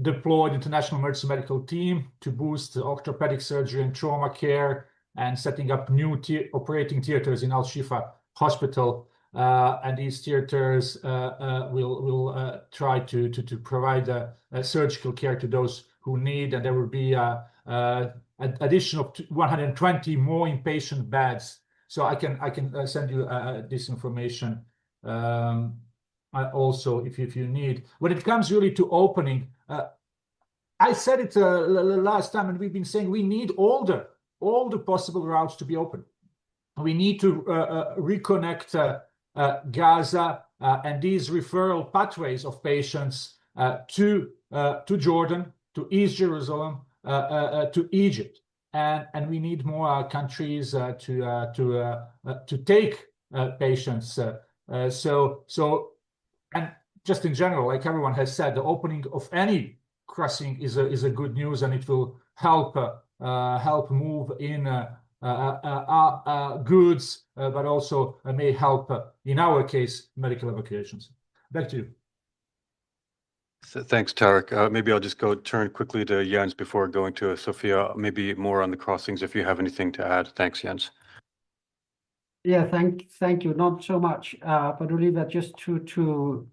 deployed international emergency medical team to boost orthopedic surgery and trauma care, and setting up new operating theaters in Al-Shifa Hospital. And these theaters will try to provide surgical care to those who need, and there will be addition of 120 more inpatient beds. So I can send you this information also if you need. When it comes really to opening, I said it last time, and we've been saying we need all the possible routes to be open. We need to reconnect Gaza and these referral pathways of patients to Jordan, to East Jerusalem, to Egypt, and we need more countries to take patients. So, and just in general, like everyone has said, the opening of any crossing is a good news, and it will help move in goods, but also may help in our case medical evacuations. Back to you. So thanks, Tarek. Maybe I'll just turn quickly to Jens before going to Sophia, maybe more on the crossings if you have anything to add. Thanks, Jens. Yeah, thank you. Not so much, but Olivia, just to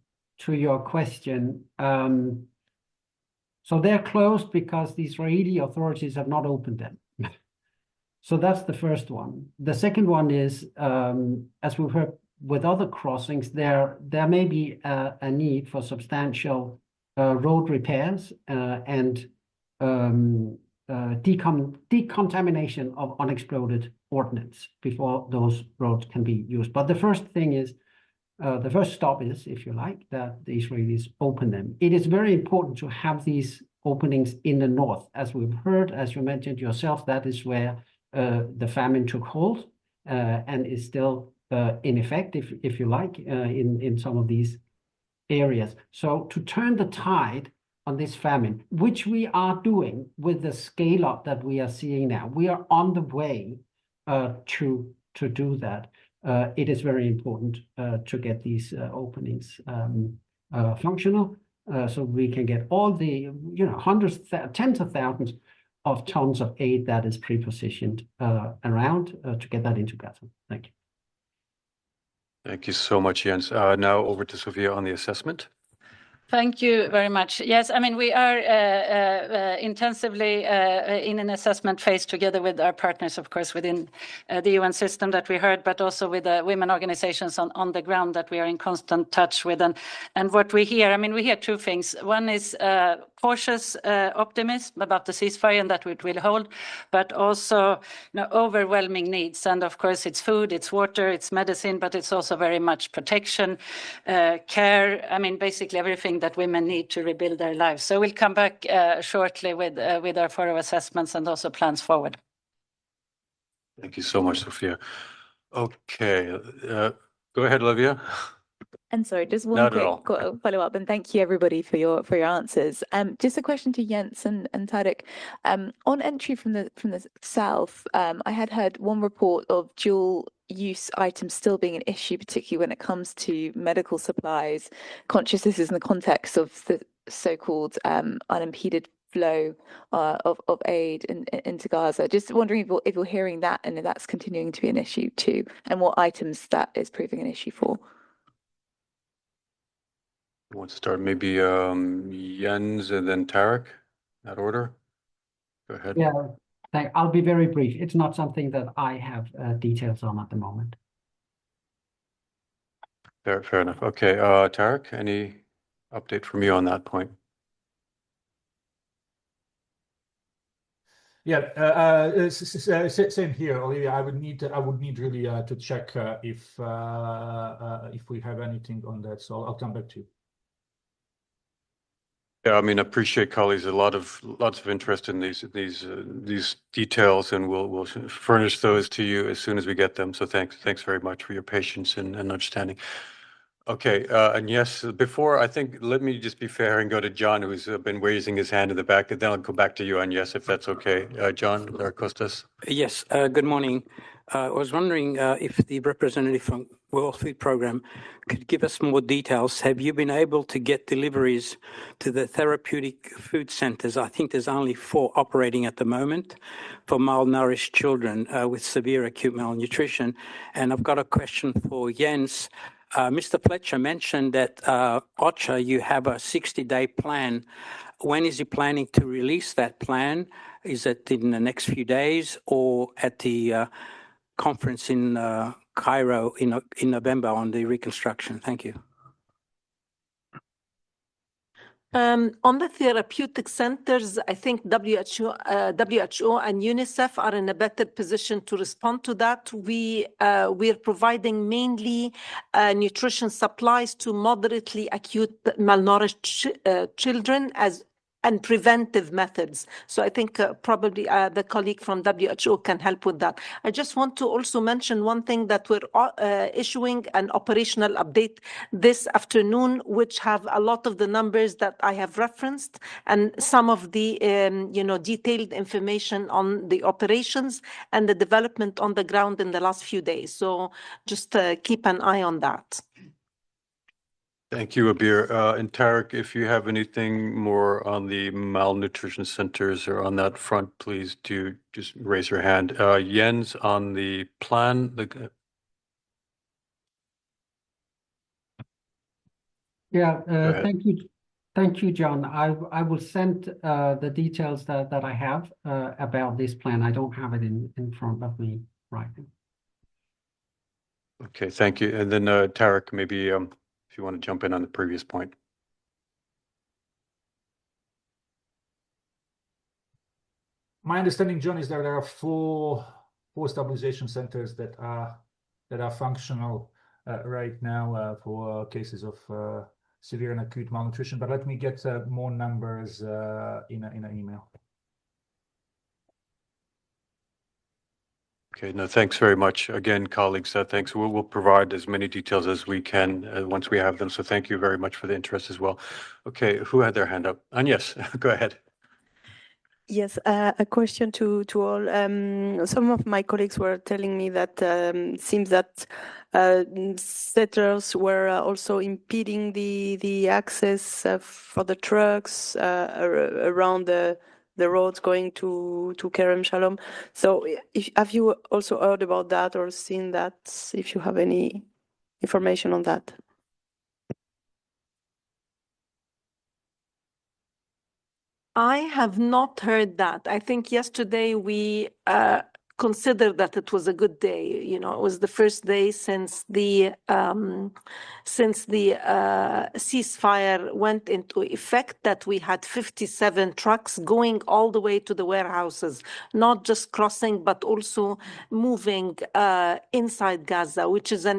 your question. So they're closed because the Israeli authorities have not opened them. So that's the first one. The second one is, as we've heard with other crossings, there may be a need for substantial road repairs and decontamination of unexploded ordnance before those roads can be used. But the first thing is, the first stop is, if you like, that the Israelis open them. It is very important to have these openings in the north. As we've heard, as you mentioned yourself, that is where the famine took hold and is still in effect, if you like, in some of these areas. So to turn the tide on this famine, which we are doing with the scale up that we are seeing now, we are on the way to do that. It is very important to get these openings functional, so we can get all the hundreds, tens of thousands of tons of aid that is pre-positioned around to get that into Gaza. Thank you. Thank you so much, Jens. Now over to Sophia on the assessment. Thank you very much. Yes, I mean, we are intensively in an assessment phase together with our partners, of course, within the UN system that we heard, but also with the women organizations on the ground that we are in constant touch with. And what we hear, I mean, we hear two things. One is cautious optimism about the ceasefire and that it will hold, but also overwhelming needs. And of course, it's food, it's water, it's medicine, but it's also very much protection, care, I mean, basically everything that women need to rebuild their lives. So we'll come back shortly with our thorough assessments and also plans forward. Thank you so much, Sophia. Okay, go ahead, Olivia. And sorry, just one quick follow-up, and thank you everybody for your answers. Just a question to Jens and Tarek. On entry from the south, I had heard one report of dual-use items still being an issue, particularly when it comes to medical supplies. Conscious this is in the context of the so-called unimpeded flow of aid into Gaza. Just wondering if you're hearing that and if that's continuing to be an issue too, and what items that is proving an issue for. You want to start maybe Jens and then Tarek, that order? Go ahead. Yeah, I'll be very brief. It's not something that I have details on at the moment. Fair enough. Okay, Tarek, any update from you on that point? Yeah, same here, Olivia. I would need really to check if we have anything on that. So I'll come back to you. Yeah, I mean, I appreciate colleagues. Lots of interest in these details, and we'll furnish those to you as soon as we get them. So thanks very much for your patience and understanding. Okay, and yes, before I think let me just be fair and go to John, who's been raising his hand in the back, and then I'll go back to you, and yes, if that's okay, John Costas. Yes. Good morning. I was wondering if the representative from World Food Programme could give us more details. Have you been able to get deliveries to the therapeutic food centres? I think there's only 4 operating at the moment for malnourished children with severe acute malnutrition. And I've got a question for Jens. Mr. Fletcher mentioned that OCHA, you have a 60-day plan. When is he planning to release that plan? Is it in the next few days or at the conference in Cairo in November on the reconstruction? Thank you. On the therapeutic centers, I think WHO and UNICEF are in a better position to respond to that. We are providing mainly nutrition supplies to moderately acute malnourished children and preventive methods. So I think probably the colleague from WHO can help with that. I just want to also mention one thing, that we're issuing an operational update this afternoon, which have a lot of the numbers that I have referenced and some of the detailed information on the operations and the development on the ground in the last few days. So just keep an eye on that. Thank you, Abir. And Tarek, if you have anything more on the malnutrition centers or on that front, please do just raise your hand. Jens, on the plan. Yeah, thank you, John. I will send the details that I have about this plan. I don't have it in front of me right now. Okay, thank you. And then Tarek, maybe if you want to jump in on the previous point. My understanding, John, is that there are four stabilization centers that are functional right now for cases of severe and acute malnutrition. But let me get more numbers in an email. Okay, no, thanks very much. Again, colleagues, thanks. We'll provide as many details as we can once we have them. So thank you very much for the interest as well. Okay, who had their hand up? And yes, go ahead. Yes, a question to all. Some of my colleagues were telling me that seems that settlers were also impeding the access for the trucks around the roads going to Kerem Shalom. So have you also heard about that or seen that, if you have any information on that? I have not heard that. I think yesterday we considered that it was a good day. You know, it was the first day since the ceasefire went into effect that we had 57 trucks going all the way to the warehouses, not just crossing, but also moving inside Gaza, which is a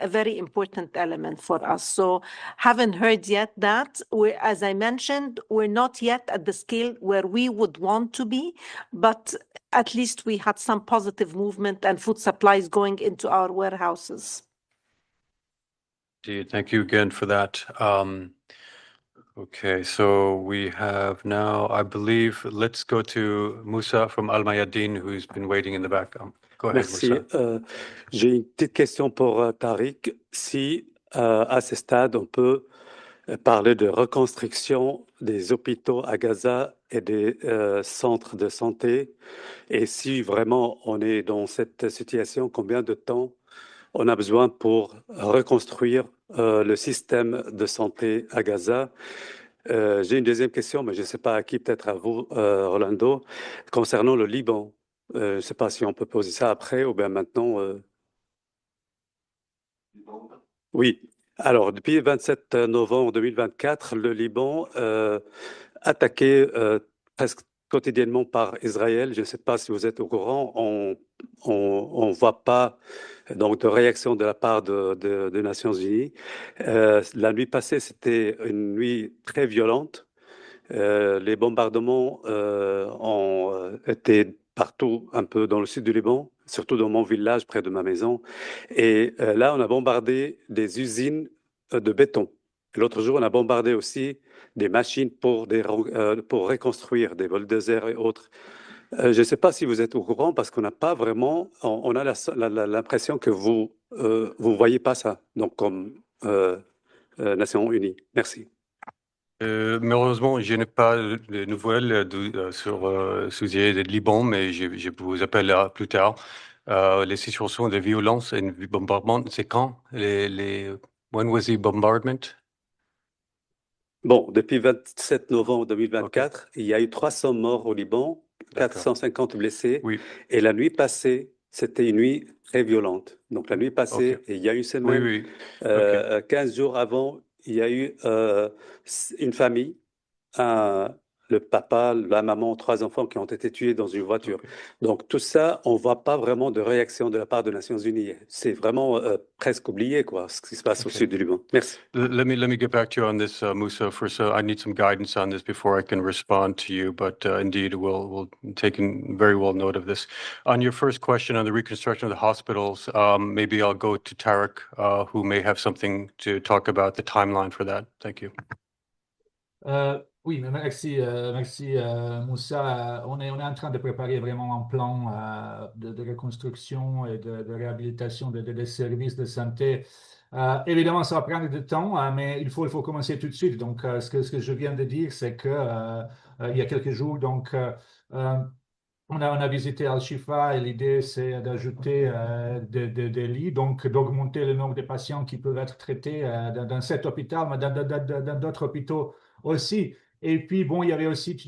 very important element for us. So haven't heard yet that. As I mentioned, we're not yet at the scale where we would want to be, but at least we had some positive movement and food supplies going into our warehouses. Thank you again for that. Okay, so we have now, I believe, let's go to Moussa from Al Mayadeen, who's been waiting in the back. Go ahead, Merci. Moussa. J'ai une petite question pour Tariq. Si à ce stade, on peut parler de reconstruction des hôpitaux à Gaza et des centres de santé, et si vraiment on est dans cette situation, combien de temps on a besoin pour reconstruire le système de santé à Gaza? J'ai une deuxième question, mais je ne sais pas à qui, peut-être à vous, Rolando, concernant le Liban. Je ne sais pas si on peut poser ça après ou bien maintenant. Oui. Alors, depuis le 27 novembre 2024, le Liban attaqué presque quotidiennement par Israël. Je ne sais pas si vous êtes au courant. On voit pas donc de réaction de la part des Nations Unies. La nuit passée, c'était une nuit très violente. Les bombardements ont été partout, un peu dans le sud du Liban, surtout dans mon village, près de ma maison. Et là, on a bombardé des usines de béton. L'autre jour, on a bombardé aussi des machines pour reconstruire, des bulldozers et autres. Je ne sais pas si vous êtes au courant, parce qu'on n'a pas vraiment, on a l'impression que vous voyez pas ça, donc comme Nations Unies. Merci. Malheureusement, je n'ai pas de nouvelles sur sujet du Liban, mais je vous appelle plus tard. Les situations de violence et de bombardement, c'est quand? When was the bombardment? Bon, depuis 27 novembre 2024, il y a eu 300 morts au Liban, 450 blessés. Oui. Et la nuit passée, c'était une nuit très violente. Donc la nuit passée, il y a une semaine, 15 jours avant, il y a eu une famille, le papa, la maman, 3 enfants qui ont été tués dans une voiture. Donc tout ça, on ne voit pas vraiment de réaction de la part des Nations Unies. C'est vraiment presque oublié, quoi, ce qui se passe au sud du Liban. Merci. Let me get back to you on this, Moussa. First, I need some guidance on this before I can respond to you, but indeed, we'll take very well note of this. On your first question on the reconstruction of the hospitals, maybe I'll go to Tariq, who may have something to talk about the timeline for that. Thank you. Oui, merci Moussa. On est en train de préparer vraiment un plan de reconstruction et de réhabilitation des services de santé. Évidemment, ça va prendre du temps, mais il faut commencer tout de suite. Donc, ce que je viens de dire, c'est que il y a quelques jours, donc, on a visité Al-Shifa et l'idée, c'est d'ajouter des lits, donc d'augmenter le nombre de patients qui peuvent être traités dans cet hôpital, mais dans d'autres hôpitaux aussi. Et puis, bon, il y avait aussi,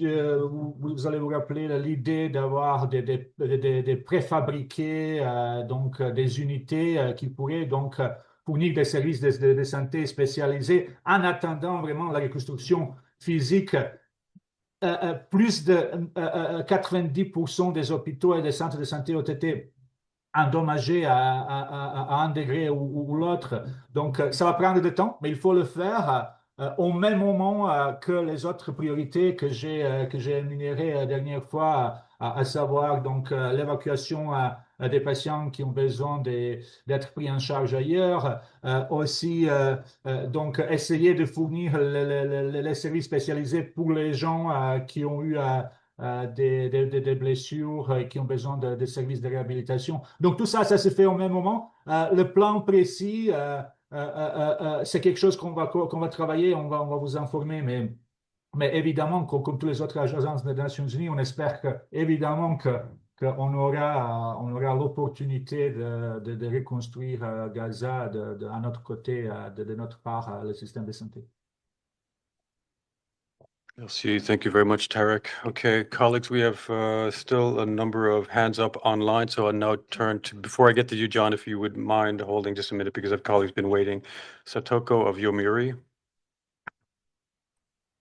vous allez vous rappeler, l'idée d'avoir des préfabriqués, donc des unités qui pourraient donc fournir des services de santé spécialisés en attendant vraiment la reconstruction physique. Plus de 90% des hôpitaux et des centres de santé ont été endommagés à un degré ou l'autre. Donc, ça va prendre du temps, mais il faut le faire. au même moment que les autres priorités que j'ai énumérées la dernière fois, à savoir donc l'évacuation des patients qui ont besoin d'être pris en charge ailleurs, aussi donc essayer de fournir les services spécialisés pour les gens qui ont eu des blessures et qui ont besoin de services de réhabilitation. Donc tout ça, ça se fait au même moment. Le plan précis, c'est quelque chose qu'on va travailler, on va vous informer, mais évidemment, comme toutes les autres agences des Nations Unies, on espère évidemment qu'on aura l'opportunité de reconstruire Gaza à notre côté, de notre part, le système de santé. Merci. Thank you very much, Tarek. Okay, colleagues, we have still a number of hands up online, so I'll now turn to, before I get to you, John, if you would mind holding just a minute because I've colleagues been waiting. Satoko of Yomiuri.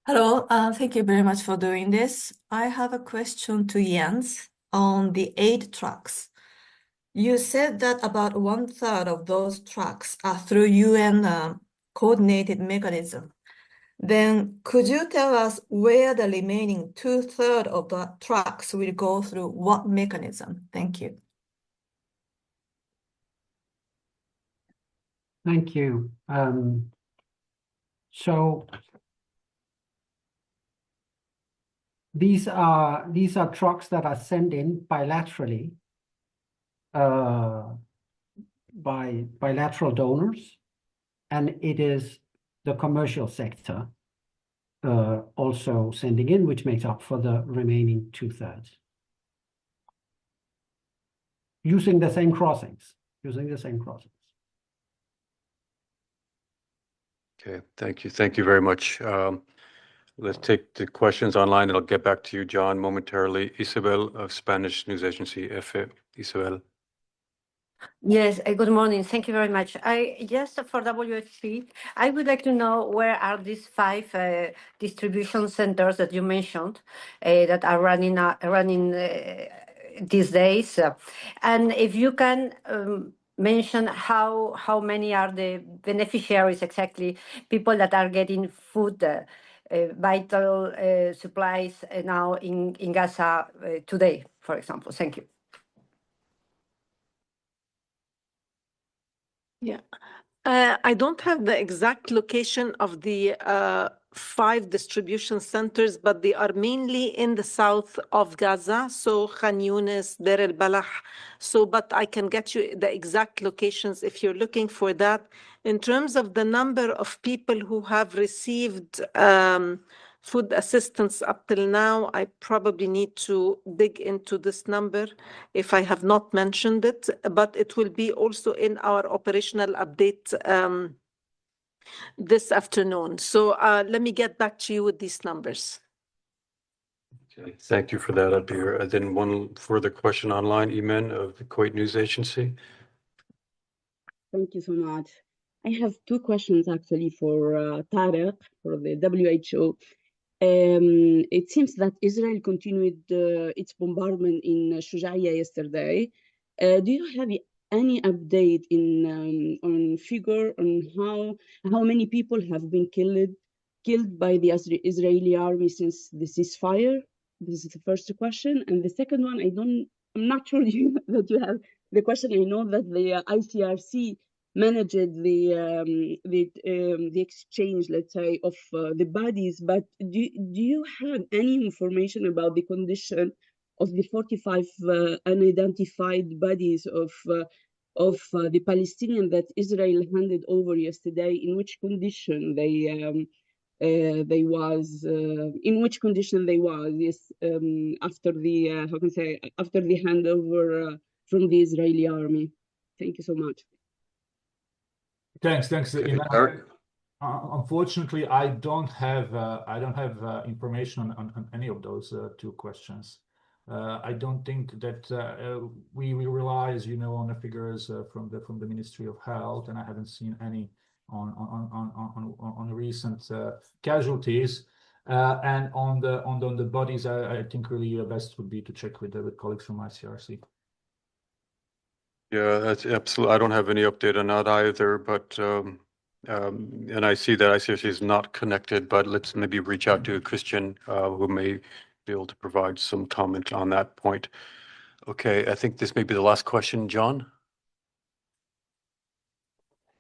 Hello, thank you very much for doing this. I have a question to Jens on the aid trucks. You said that about 1/3 of those trucks are through UN coordinated mechanism. Then could you tell us where the remaining 2/3 of the trucks will go through what mechanism? Thank you. Thank you. So these are trucks that are sent in bilaterally by bilateral donors, and it is the commercial sector also sending in, which makes up for the remaining 2/3. Using the same crossings. Okay, thank you. Thank you very much. Let's take the questions online and I'll get back to you, John, momentarily. Isabel of Spanish News Agency, EFE. Isabel. Yes, good morning. Thank you very much. Just for WFP, I would like to know where are these 5 distribution centers that you mentioned that are running these days, and if you can mention how many are the beneficiaries exactly, people that are getting food, vital supplies now in Gaza today, for example. Thank you. Yeah, I don't have the exact location of the 5 distribution centers, but they are mainly in the south of Gaza, so Khan Yunis, Deir el-Balah. So, but I can get you the exact locations if you're looking for that. In terms of the number of people who have received food assistance up till now, I probably need to dig into this number if I have not mentioned it, but it will be also in our operational update this afternoon. So let me get back to you with these numbers. Okay, thank you for that, Abir. Then one further question online, Imen of the Kuwait News Agency. Thank you so much. I have 2 questions actually for Tarek, for the WHO. It seems that Israel continued its bombardment in Shujaiya yesterday. Do you have any update on figure on how many people have been killed by the Israeli army since the ceasefire? This is the first question, and the second one, I'm not sure that you have the question. I know that the ICRC managed the exchange, let's say, of the bodies, but do you have any information about the condition of the 45 unidentified bodies of the Palestinian that Israel handed over yesterday? In which condition they was yes, after the after the handover from the Israeli army? Thank you so much. Thanks, Iman. Unfortunately, I don't have information on any of those 2 questions. I don't think that we rely, as you know, on the figures from the Ministry of Health, and I haven't seen any on recent casualties. And on the bodies, I think really best would be to check with colleagues from ICRC. Yeah, that's absolutely. I don't have any update on that either, but And I see that ICRC is not connected, but let's maybe reach out to Christian, who may be able to provide some comment on that point. Okay, I think this may be the last question, John.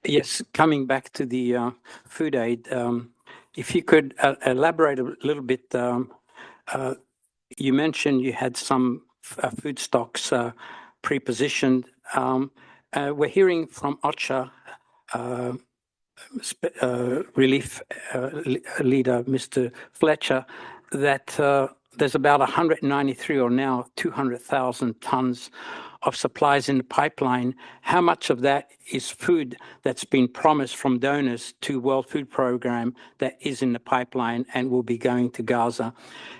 Yes, coming back to the food aid, if you could elaborate a little bit. You mentioned you had some food stocks pre-positioned. We're hearing from OCHA relief leader, Mr. Fletcher, that there's about 193 or now 200,000 tons of supplies in the pipeline. How much of that is food that's been promised from donors to World Food Programme that is in the pipeline and will be going to Gaza?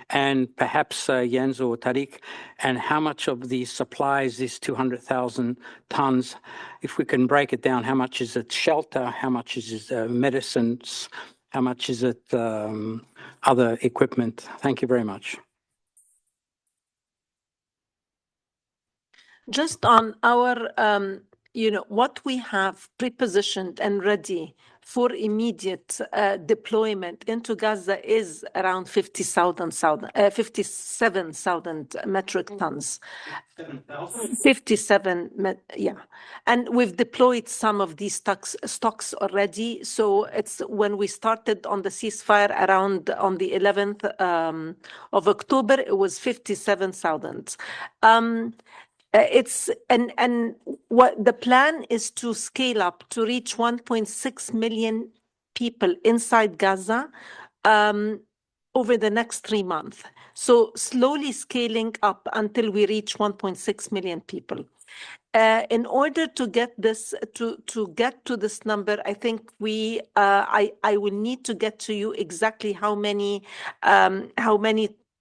And perhaps Jens or Tariq, and how much of these supplies is 200,000 tons? If we can break it down, how much is it shelter? How much is it medicines? How much is it other equipment? Thank you very much. Just on our, what we have pre-positioned and ready for immediate deployment into Gaza is around 57,000 metric tons. 57, yeah. And we've deployed some of these stocks already. So it's when we started on the ceasefire around on the 11th of October, it was 57,000. And what the plan is to scale up to reach 1.6 million people inside Gaza over the next 3 months. So slowly scaling up until we reach 1.6 million people. In order to get this to get to this number, I think I will need to get to you exactly how many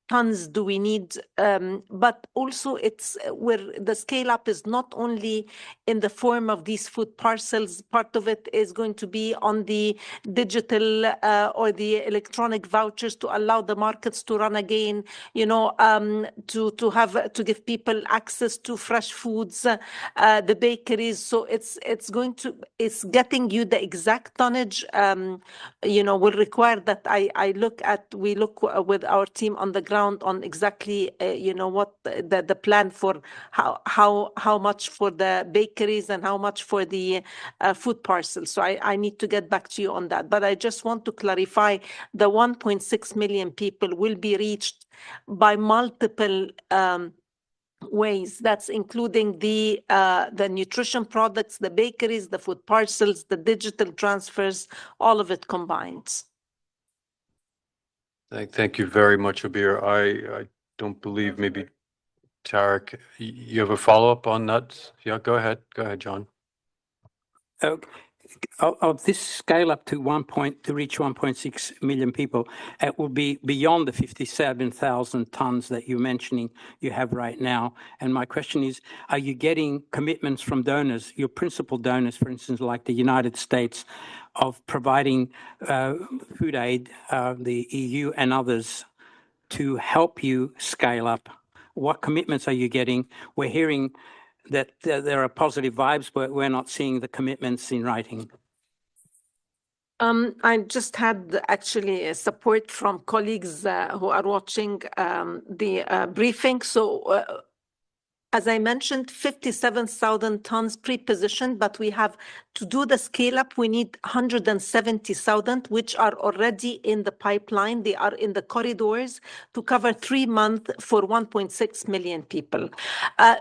tons do we need, but also it's where the scale up is not only in the form of these food parcels. Part of it is going to be on the digital or the electronic vouchers to allow the markets to run again, to give people access to fresh foods, the bakeries. So it's getting you the exact tonnage, will require that we look with our team on the ground on exactly what the plan for how much for the bakeries and how much for the food parcels. So I need to get back to you on that. But I just want to clarify the 1.6 million people will be reached by multiple ways. That's including the nutrition products, the bakeries, the food parcels, the digital transfers, all of it combined. Thank you very much, Abir. I don't believe maybe Tariq, you have a follow-up on that? Yeah, go ahead. Go ahead, John. Of this scale up to reach 1.6 million people, it will be beyond the 57,000 tons that you're mentioning you have right now. And my question is, are you getting commitments from donors, your principal donors, for instance, like the United States, of providing food aid, the EU and others, to help you scale up? What commitments are you getting? We're hearing that there are positive vibes, but we're not seeing the commitments in writing. I just had actually support from colleagues who are watching the briefing. So as I mentioned, 57,000 tons pre-positioned, but we have to do the scale up. We need 170,000, which are already in the pipeline. They are in the corridors to cover 3 months for 1.6 million people.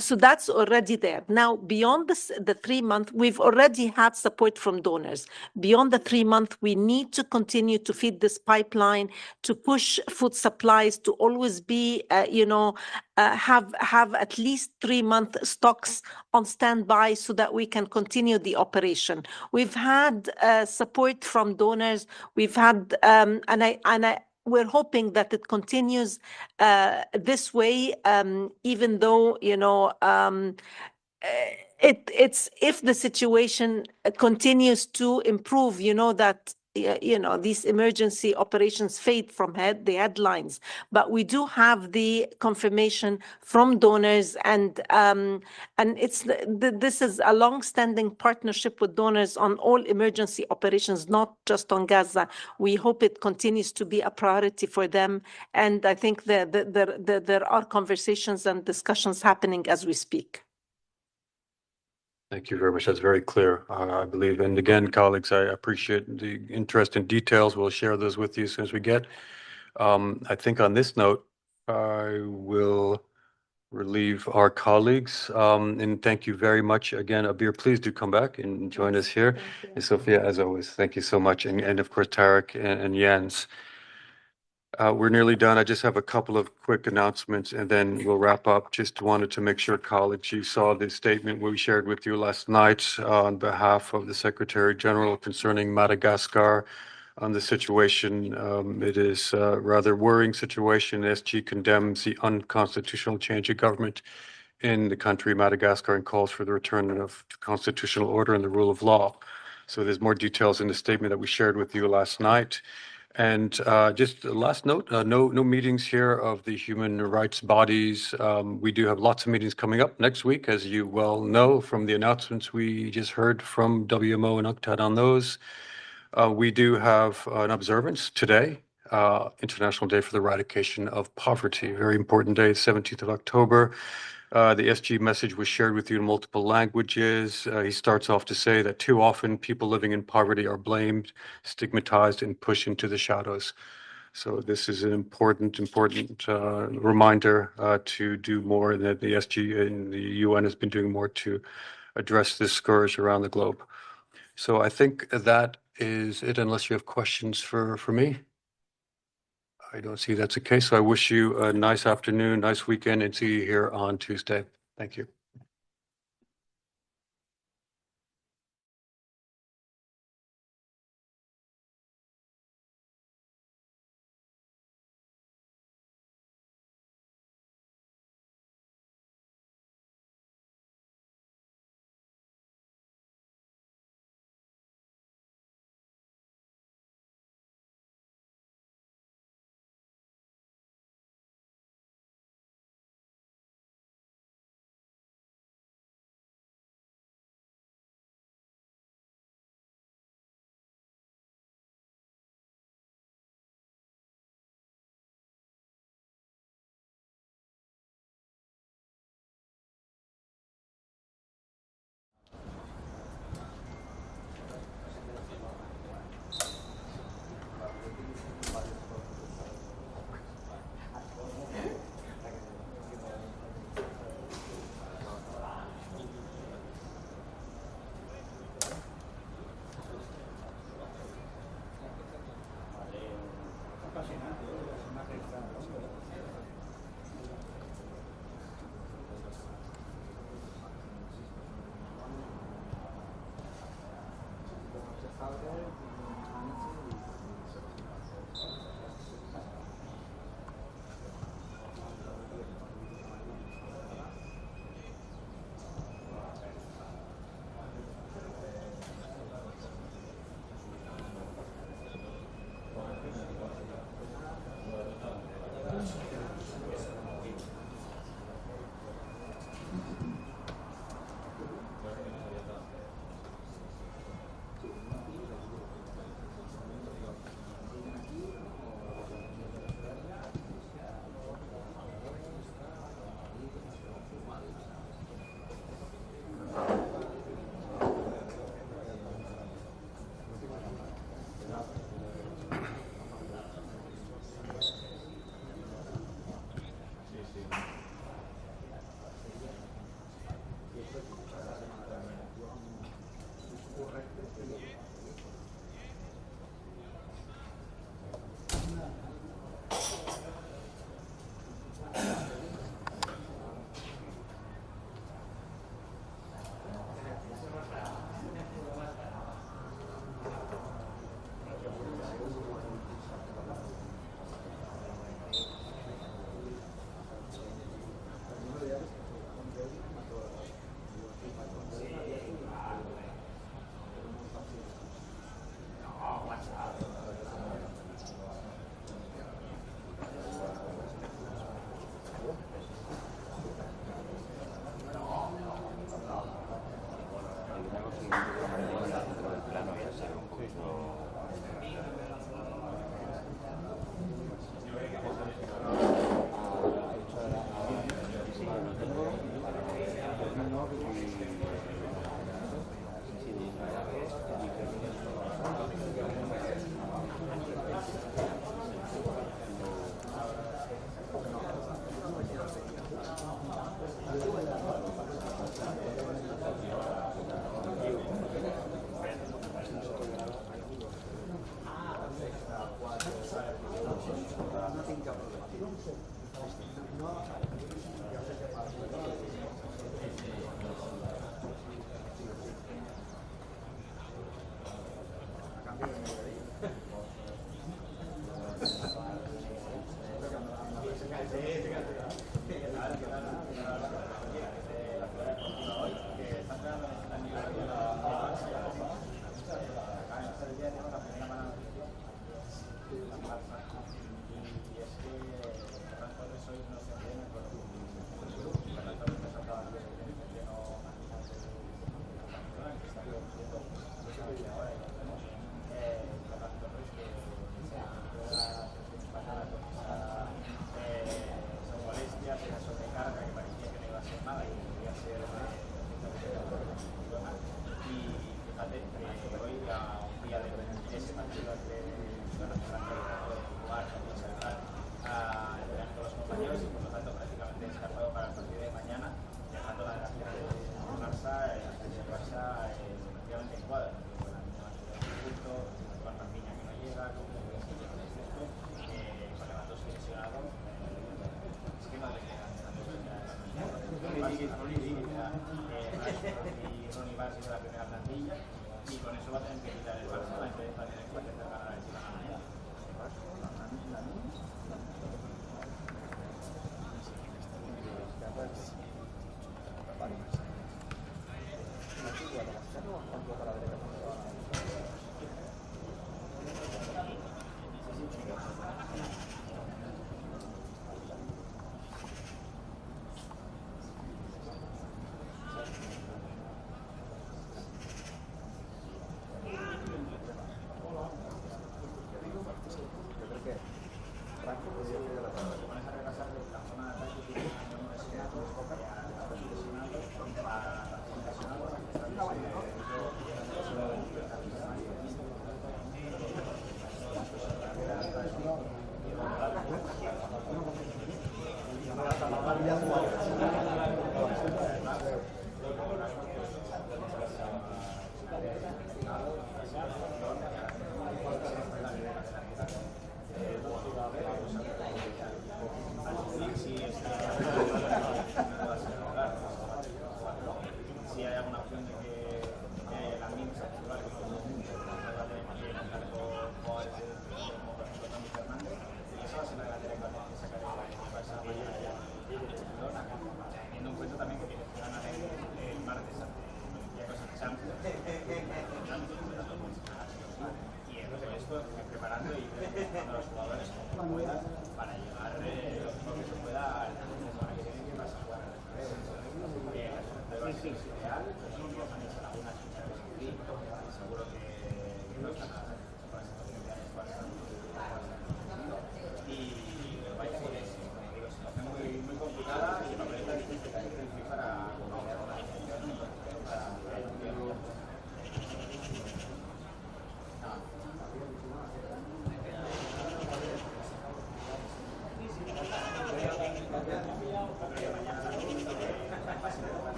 So that's already there. Now, beyond the 3 months, we've already had support from donors. Beyond the 3 months, we need to continue to feed this pipeline, to push food supplies, to always be, have at least 3-month stocks on standby so that we can continue the operation. We've had support from donors. We've had, we're hoping that it continues this way, even though, it's if the situation continues to improve, that you know, these emergency operations fade from the headlines, but we do have the confirmation from donors, and it's this is a long-standing partnership with donors on all emergency operations, not just on Gaza. We hope it continues to be a priority for them, and I think that there are conversations and discussions happening as we speak. Thank you very much. That's very clear, I believe. And again, colleagues, I appreciate the interest in details. We'll share those with you as soon as we get. I think on this note, I will relieve our colleagues. And thank you very much again. Abir, please do come back and join us here. And Sophia, as always, thank you so much. And of course, Tarek and Jens. We're nearly done. I just have a couple of quick announcements and then we'll wrap up. Just wanted to make sure, colleagues, you saw the statement we shared with you last night on behalf of the Secretary General concerning Madagascar on the situation. It is a rather worrying situation. SG condemns the unconstitutional change of government in the country, Madagascar, and calls for the return of constitutional order and the rule of law. So there's more details in the statement that we shared with you last night. And just a last note, no meetings here of the human rights bodies. We do have lots of meetings coming up next week, as you well know from the announcements we just heard from WMO and UNCTAD on those. We do have an observance today, International Day for the Eradication of Poverty. Very important day, 17th of October. The SG message was shared with you in multiple languages. He starts off to say that too often people living in poverty are blamed, stigmatized, and pushed into the shadows. So this is an important reminder to do more, and that the SG and the UN has been doing more to address this scourge around the globe. So I think that is it, unless you have questions for me. I don't see that's the case. So I wish you a nice afternoon, nice weekend, and see you here on Tuesday. Thank you.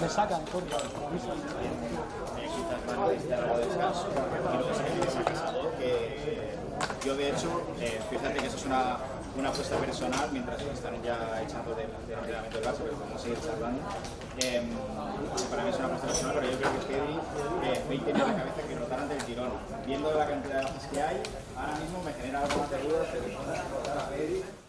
Me sacan todo. Yo de hecho, fíjate que eso es una apuesta personal mientras están ya echando del entrenamiento del Barça, pero podemos seguir charlando. Para mí es una apuesta personal, pero yo creo que Fey tenía la cabeza que rotaran del tirón. Viendo la cantidad de bajas que hay, ahora mismo me genera algo más de dudas de que pueda rotar a Fey.